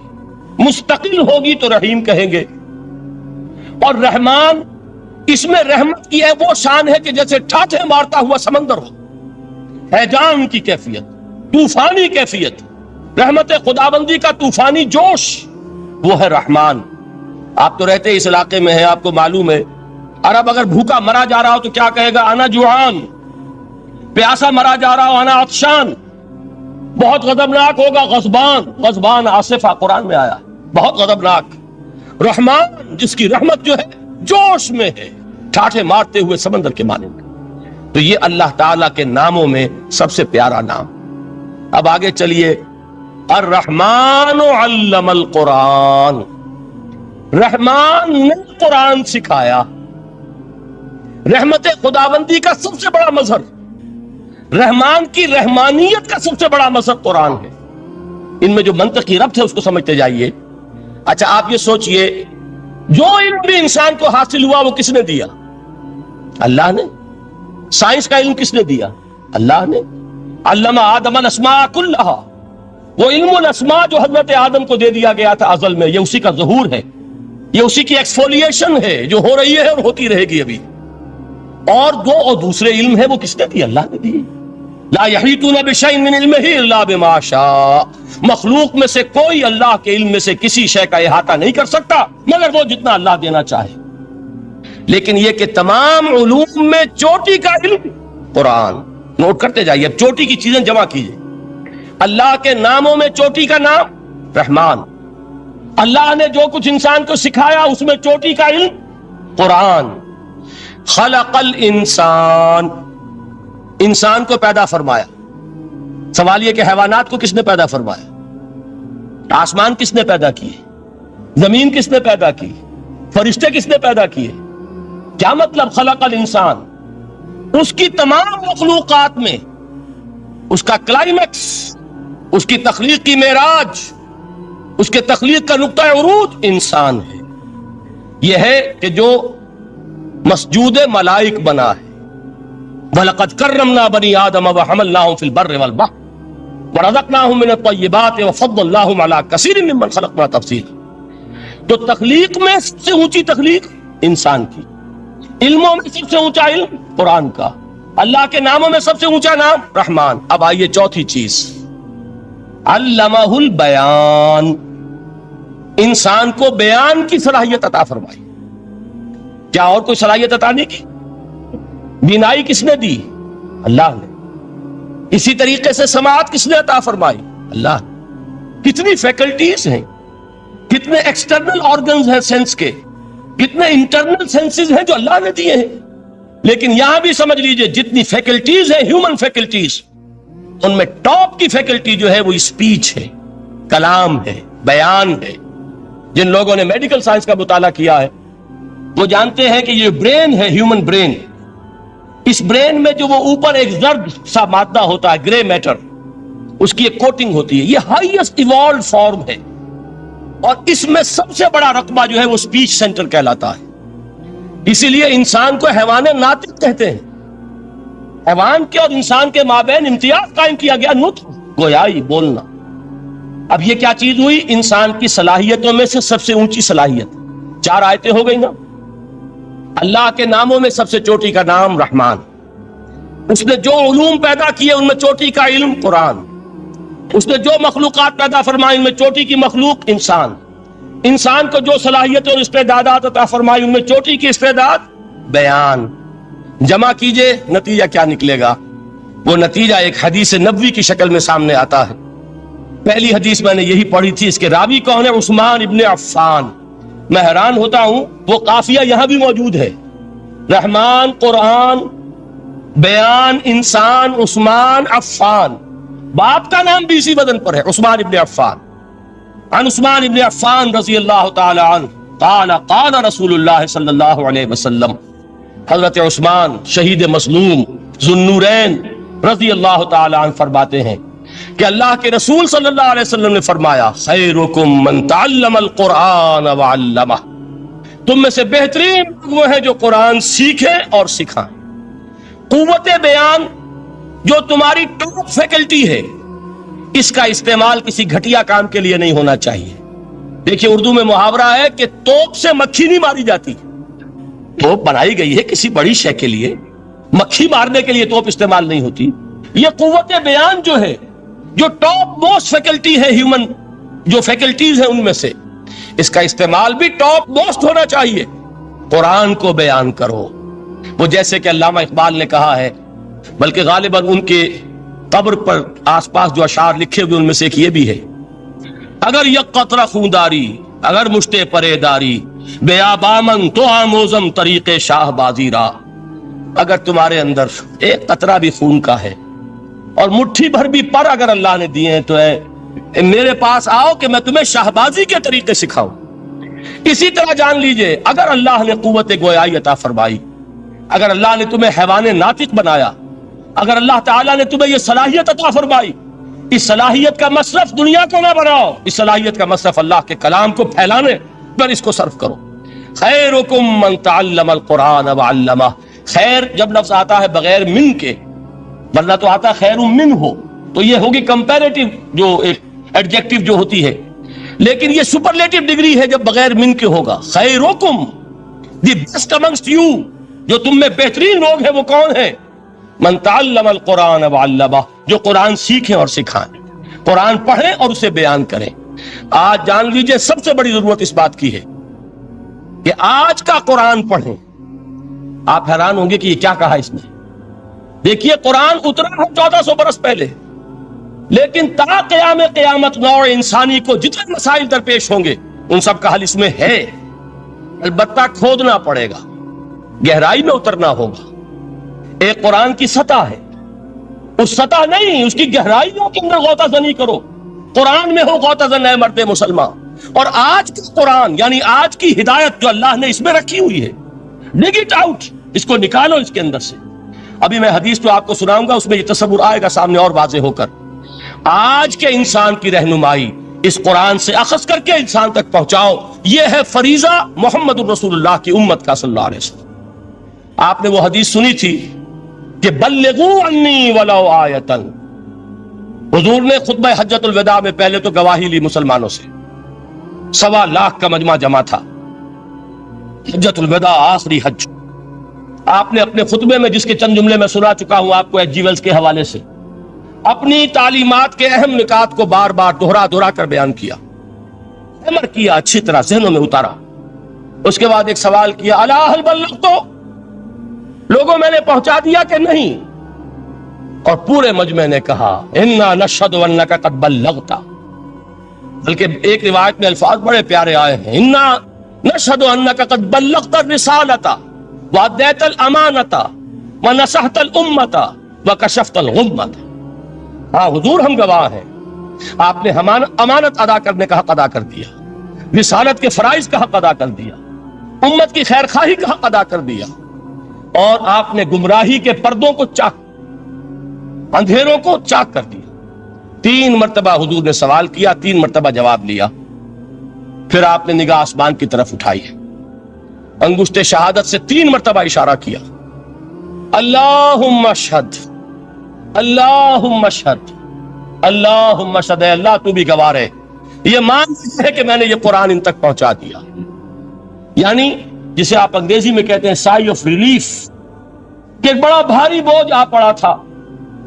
مستقل ہوگی تو رحیم کہیں گے۔ اور رحمان، اس میں رحمت کی ہے وہ شان ہے کہ جیسے ٹھاٹھے مارتا ہوا سمندر ہو، ہیجان کی کیفیت، طوفانی کیفیت، رحمت خداوندی کا طوفانی جوش، وہ ہے رحمان۔ آپ تو رہتے اس علاقے میں ہیں، آپ کو معلوم ہے عرب اگر بھوکا مرا جا رہا ہو تو کیا کہے گا؟ انا جوعان۔ پیاسا مرا جا رہا ہو انا عطشان۔ بہت غضبناک ہوگا غضبان، غضبان آصفہ قرآن میں آیا، بہت غضبناک۔ رحمان جس کی رحمت جو ہے جوش میں ہے، ٹھاٹھے مارتے ہوئے سمندر کے مانند۔ تو یہ اللہ تعالیٰ کے ناموں میں سب سے پیارا نام۔ اب آگے چلیے، الرحمن علم القرآن، رحمان نے قرآن سکھایا۔ رحمت خداوندی کا سب سے بڑا مظہر، رحمان کی رحمانیت کا سب سے بڑا مظہر قرآن ہے۔ ان میں جو منطقی ربط ہے اس کو سمجھتے جائیے۔ اچھا آپ یہ سوچئے، جو علم بھی انسان کو حاصل ہوا وہ کس نے دیا؟ اللہ نے۔ سائنس کا علم کس نے دیا؟ اللہ نے۔ علم آدم الاسماء کلھا، وہ علم الاسماء جو حضرت آدم کو دے دیا گیا تھا ازل میں، یہ اسی کا ظہور ہے، یہ اسی کی ایکسفولیشن ہے جو ہو رہی ہے اور ہوتی رہے گی ابھی۔ اور دوسرے علم ہے وہ کس نے دی؟ اللہ نے دی۔ لا یحیطون بشیء من علمہ الا بما شاء، مخلوق میں سے کوئی اللہ کے علم میں سے کسی شے کا احاطہ نہیں کر سکتا مگر وہ جتنا اللہ دینا چاہے۔ لیکن یہ کہ تمام علوم میں چوٹی کا علم قرآن، نوٹ کرتے جائیے، اب چوٹی کی چیزیں جمع کیجئے۔ اللہ کے ناموں میں چوٹی کا نام رحمان، اللہ نے جو کچھ انسان کو سکھایا اس میں چوٹی کا علم قرآن۔ خلق الانسان، انسان کو پیدا فرمایا۔ سوال یہ کہ حیوانات کو کس نے پیدا فرمایا؟ آسمان کس نے پیدا کیے؟ زمین کس نے پیدا کی؟ فرشتے کس نے پیدا کیے؟ کیا مطلب خلق الانسان؟ اس کی تمام مخلوقات میں اس کا کلائمیکس، اس کی تخلیق کی معراج، اس کے تخلیق کا نقطہ عروج انسان ہے۔ یہ ہے کہ جو مسجود ملائک بنا ہے۔ وَلَقَدْ كَرَّمْنَا بَنِي آدَمَ وَحَمَلْنَاهُمْ فِي الْبَرِّ وَالْبَحْرِ وَرَزَقْنَاهُمْ مِنَ الطَّيِّبَاتِ وَفَضَّلْنَاهُمْ عَلَى كَثِيرٍ مِّمَّنْ خَلَقْنَا تَفْضِيلًا۔ تو تخلیق میں سب سے اونچی تخلیق انسان کی، علموں میں سب سے اونچا علم قرآن کا، اللہ کے ناموں میں سب سے اونچا نام رحمان. اب آئیے چوتھی چیز، علمہ البیان، انسان کو بیان کی صلاحیت عطا فرمائی. کیا اور کوئی صلاحیت عطا نہیں کی؟ بینائی کس نے دی؟ اللہ نے. اسی طریقے سے سماعت کس نے عطا فرمائی؟ اللہ نے. کتنی فیکلٹیز ہیں، کتنے ایکسٹرنل آرگنز ہیں سینس کے، کتنے انٹرنل سینسز ہیں جو اللہ نے دیے ہیں. لیکن یہاں بھی سمجھ لیجئے جتنی فیکلٹیز ہیں ہیومن فیکلٹیز، ان میں ٹاپ کی فیکلٹی جو ہے وہ اسپیچ ہے، کلام ہے، بیان ہے. جن لوگوں نے میڈیکل سائنس کا مطالعہ کیا ہے وہ جانتے ہیں کہ یہ برین ہے، ہیومن برین، اس برین میں جو وہ اوپر ایک زرد سا مادہ ہوتا ہے، گرے میٹر، اس کی ایک کوٹنگ ہوتی ہے، یہ ہائیسٹ ایوالوڈ فارم ہے. اور اس میں سب سے بڑا رقبہ جو ہے وہ اسپیچ سینٹر کہلاتا ہے. اسی لیے انسان کو حیوان ناطق کہتے ہیں. حیوان کے اور انسان کے مابین امتیاز قائم کیا گیا، نطق، گویائی، بولنا. اب یہ کیا چیز ہوئی؟ انسان کی صلاحیتوں میں سے سب سے اونچی صلاحیت. 4 آیتیں ہو گئی نا. اللہ کے ناموں میں سب سے چوٹی کا نام رحمان. اس نے جو علوم پیدا کیے ان میں چوٹی کا علم قرآن. اس نے جو مخلوقات پیدا فرمائی ان میں چوٹی کی مخلوق انسان. انسان کو جو صلاحیتیں اور استعدادات عطا فرمائی ان میں چوٹی کی استعداد بیان. جمع کیجئے نتیجہ کیا نکلے گا؟ وہ نتیجہ ایک حدیث نبوی کی شکل میں سامنے آتا ہے. پہلی حدیث میں نے یہی پڑھی تھی، اس کے راوی کون ہے؟ عثمان ابن عفان. میں حیران ہوتا ہوں وہ قافیہ یہاں بھی موجود ہے، رحمان، قرآن، بیان، انسان، عثمان، عفان. باپ کا نام بھی اسی وزن پر ہے، عثمان ابن عفان. عن عثمان ابن عفان رضی اللہ تعالی عنہ قال قال رسول اللہ صلی اللہ علیہ وسلم. حضرت عثمان شہید مظلوم ذو النورین رضی اللہ تعالی عنہ فرماتے ہیں کہ اللہ کے رسول صلی اللہ علیہ وسلم نے فرمایا، خیرکم من تعلم القرآن وعلمہ، تم میں سے بہترین وہ ہے جو قرآن سیکھے اور سکھائیں. قوت بیان جو تمہاری ٹاپ فیکلٹی ہے، اس کا استعمال کسی گھٹیا کام کے لیے نہیں ہونا چاہیے. دیکھیے اردو میں محاورہ ہے کہ توپ سے مکھی نہیں ماری جاتی. توپ بنائی گئی ہے کسی بڑی شے کے لیے، مکھی مارنے کے لیے توپ استعمال نہیں ہوتی. یہ قوت بیان جو ہے، جو ٹاپ موسٹ فیکلٹی ہے ہیومن جو فیکلٹیز ہیں ان میں سے، اس کا استعمال بھی ٹاپ موسٹ ہونا چاہیے. قرآن کو بیان کرو. وہ جیسے کہ علامہ اقبال نے کہا ہے، بلکہ غالباً ان کے قبر پر آس پاس جو اشعار لکھے ہوئے ان میں سے ایک یہ بھی ہے، اگر یک قطرہ خونداری، اگر مشتے پرے داری، بیابامن تو آموزم طریق شاہ بازی را. اگر تمہارے اندر ایک قطرہ بھی خون کا ہے اور مٹھی بھر بھی پر اگر اللہ نے دیے ہیں تو میرے پاس آؤ کہ میں تمہیں شہبازی کے طریقے سکھاؤں. اسی طرح جان لیجئے اگر اللہ نے قوت گویائی عطا فرمائی، اگر اللہ نے تمہیں حیوان ناطق بنایا، اگر اللہ تعالیٰ نے تمہیں یہ صلاحیت عطا فرمائی، اس صلاحیت کا مصرف دنیا کو نہ بناؤ، اس صلاحیت کا مصرف اللہ کے کلام کو پھیلانے پر اس کو صرف کرو. خیرکم من تعلم القرآن وعلمہ. خیر جب لفظ آتا ہے بغیر من کے، ورنہ تو آتا خیر من ہو، تو یہ ہوگی کمپیریٹیو جو ایک ایڈجیکٹیو جو ہوتی ہے، لیکن یہ سپرلیٹیو ڈگری ہے جب بغیر من کے ہوگا. خیرکم، دی بیسٹ امنگسٹ یو، جو تم میں بہترین لوگ ہیں وہ کون ہیں؟ من تعلم القرآن وعلمہ، جو قرآن سیکھیں اور سکھائیں، قرآن پڑھیں اور اسے بیان کریں. آج جان لیجئے سب سے بڑی ضرورت اس بات کی ہے کہ آج کا قرآن پڑھیں. آپ حیران ہوں گے کہ یہ کیا کہا اس میں. دیکھیے قرآن اترا ہے 1400 برس پہلے، لیکن تا قیام قیامت نوع انسانی کو جتنے مسائل درپیش ہوں گے ان سب کا حل اس میں ہے. البتہ کھودنا پڑے گا، گہرائی میں اترنا ہوگا. ایک قرآن کی سطح ہے، اس سطح نہیں، اس کی گہرائیوں کے اندر غوطہ زنی کرو. قرآن میں ہو غوطہ زن اے مرد مسلمان. اور آج کا قرآن یعنی آج کی ہدایت جو اللہ نے اس میں رکھی ہوئی ہے، ڈگ اٹ آؤٹ، اس کو نکالو اس کے اندر سے. ابھی میں حدیث تو آپ کو سناؤں گا، اس میں یہ تصور آئے گا سامنے اور واضح ہو کر. آج کے انسان کی رہنمائی اس قرآن سے اخذ کر کے انسان تک پہنچاؤ. یہ ہے فریضہ محمد الرسول اللہ کی امت کا صلی اللہ علیہ وسلم. آپ نے وہ حدیث سنی تھی کہ بلغوا عنی ولو آیۃ. حضور نے خطبہ حجۃ الوداع میں پہلے تو گواہی لی مسلمانوں سے، 1.25 لاکھ کا مجمع جمع تھا. حجۃ الوداع آخری حج، آپ نے اپنے خطبے میں جس کے چند جملے میں سنا چکا ہوں آپ کو ایچ جی ویلز کے حوالے سے، اپنی تعلیمات کے اہم نکات کو بار بار دہرا کر بیان کیا، عمر کیا، اچھی طرح ذہنوں میں اتارا۔ اس کے بعد ایک سوال کیا، الا هل بلغت، لوگوں میں نے پہنچا دیا کہ نہیں؟ اور پورے مجمع نے کہا انا نشهد انک قد بلغت، بلکہ ایک روایت میں الفاظ بڑے پیارے آئے ہیں، انا نشهد انک قد بلغت الرسالۃ وادیت الامانۃ ونصحت الامۃ وکشفت الغمۃ۔ ہاں حضور ہم گواہ ہیں، آپ نے امانت ادا کرنے کا حق ادا کر دیا، رسالت کے فرائض کا حق ادا کر دیا، امت کی خیر خواہی کا حق ادا کر دیا، اور آپ نے گمراہی کے پردوں کو چاک، اندھیروں کو چاک کر دیا۔ 3 مرتبہ حضور نے سوال کیا، 3 مرتبہ جواب لیا۔ پھر آپ نے نگاہ آسمان کی طرف اٹھائی، انگشت شہادت سے 3 مرتبہ اشارہ کیا، اللہم اشہد، اللہم اشہد، اللہم اشہد، اے اللہ تو بھی گواہ ہے، یہ مان ہے کہ میں نے یہ قرآن ان تک پہنچا دیا۔ یعنی جسے آپ انگریزی میں کہتے ہیں سائی آف ریلیف، کہ ایک بڑا بھاری بوجھ آ پڑا تھا،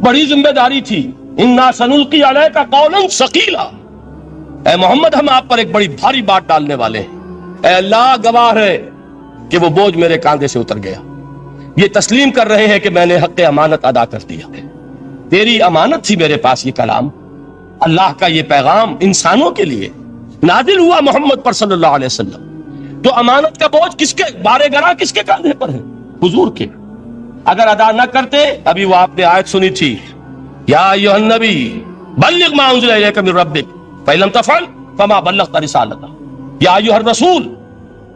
بڑی ذمہ داری تھی، انا سنلقی علیک قولا ثقیلا، اے محمد ہم آپ پر ایک بڑی بھاری بات ڈالنے والے ہیں۔ اے اللہ گواہ ہے کہ وہ بوجھ میرے کاندھے سے اتر گیا، یہ تسلیم کر رہے ہیں کہ میں نے حق امانت ادا کر دیا، تیری امانت تھی میرے پاس یہ کلام، اللہ کا یہ پیغام انسانوں کے لیے نازل ہوا محمد پر صلی اللہ علیہ وسلم، تو امانت کا بوجھ کس کے بارے گرا، کس کے کاندھے پر ہے؟ حضور کے۔ اگر ادا نہ کرتے، ابھی وہ آپ نے آیت سنی تھی، یا ایھا النبی بلغ ما انزل الیک من ربک فإن لم تفعل فما بلغت رسالتہ، یا ایھا الرسول،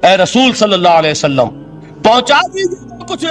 اے رسول صلی اللہ علیہ وسلم پہنچا دیجیے کچھ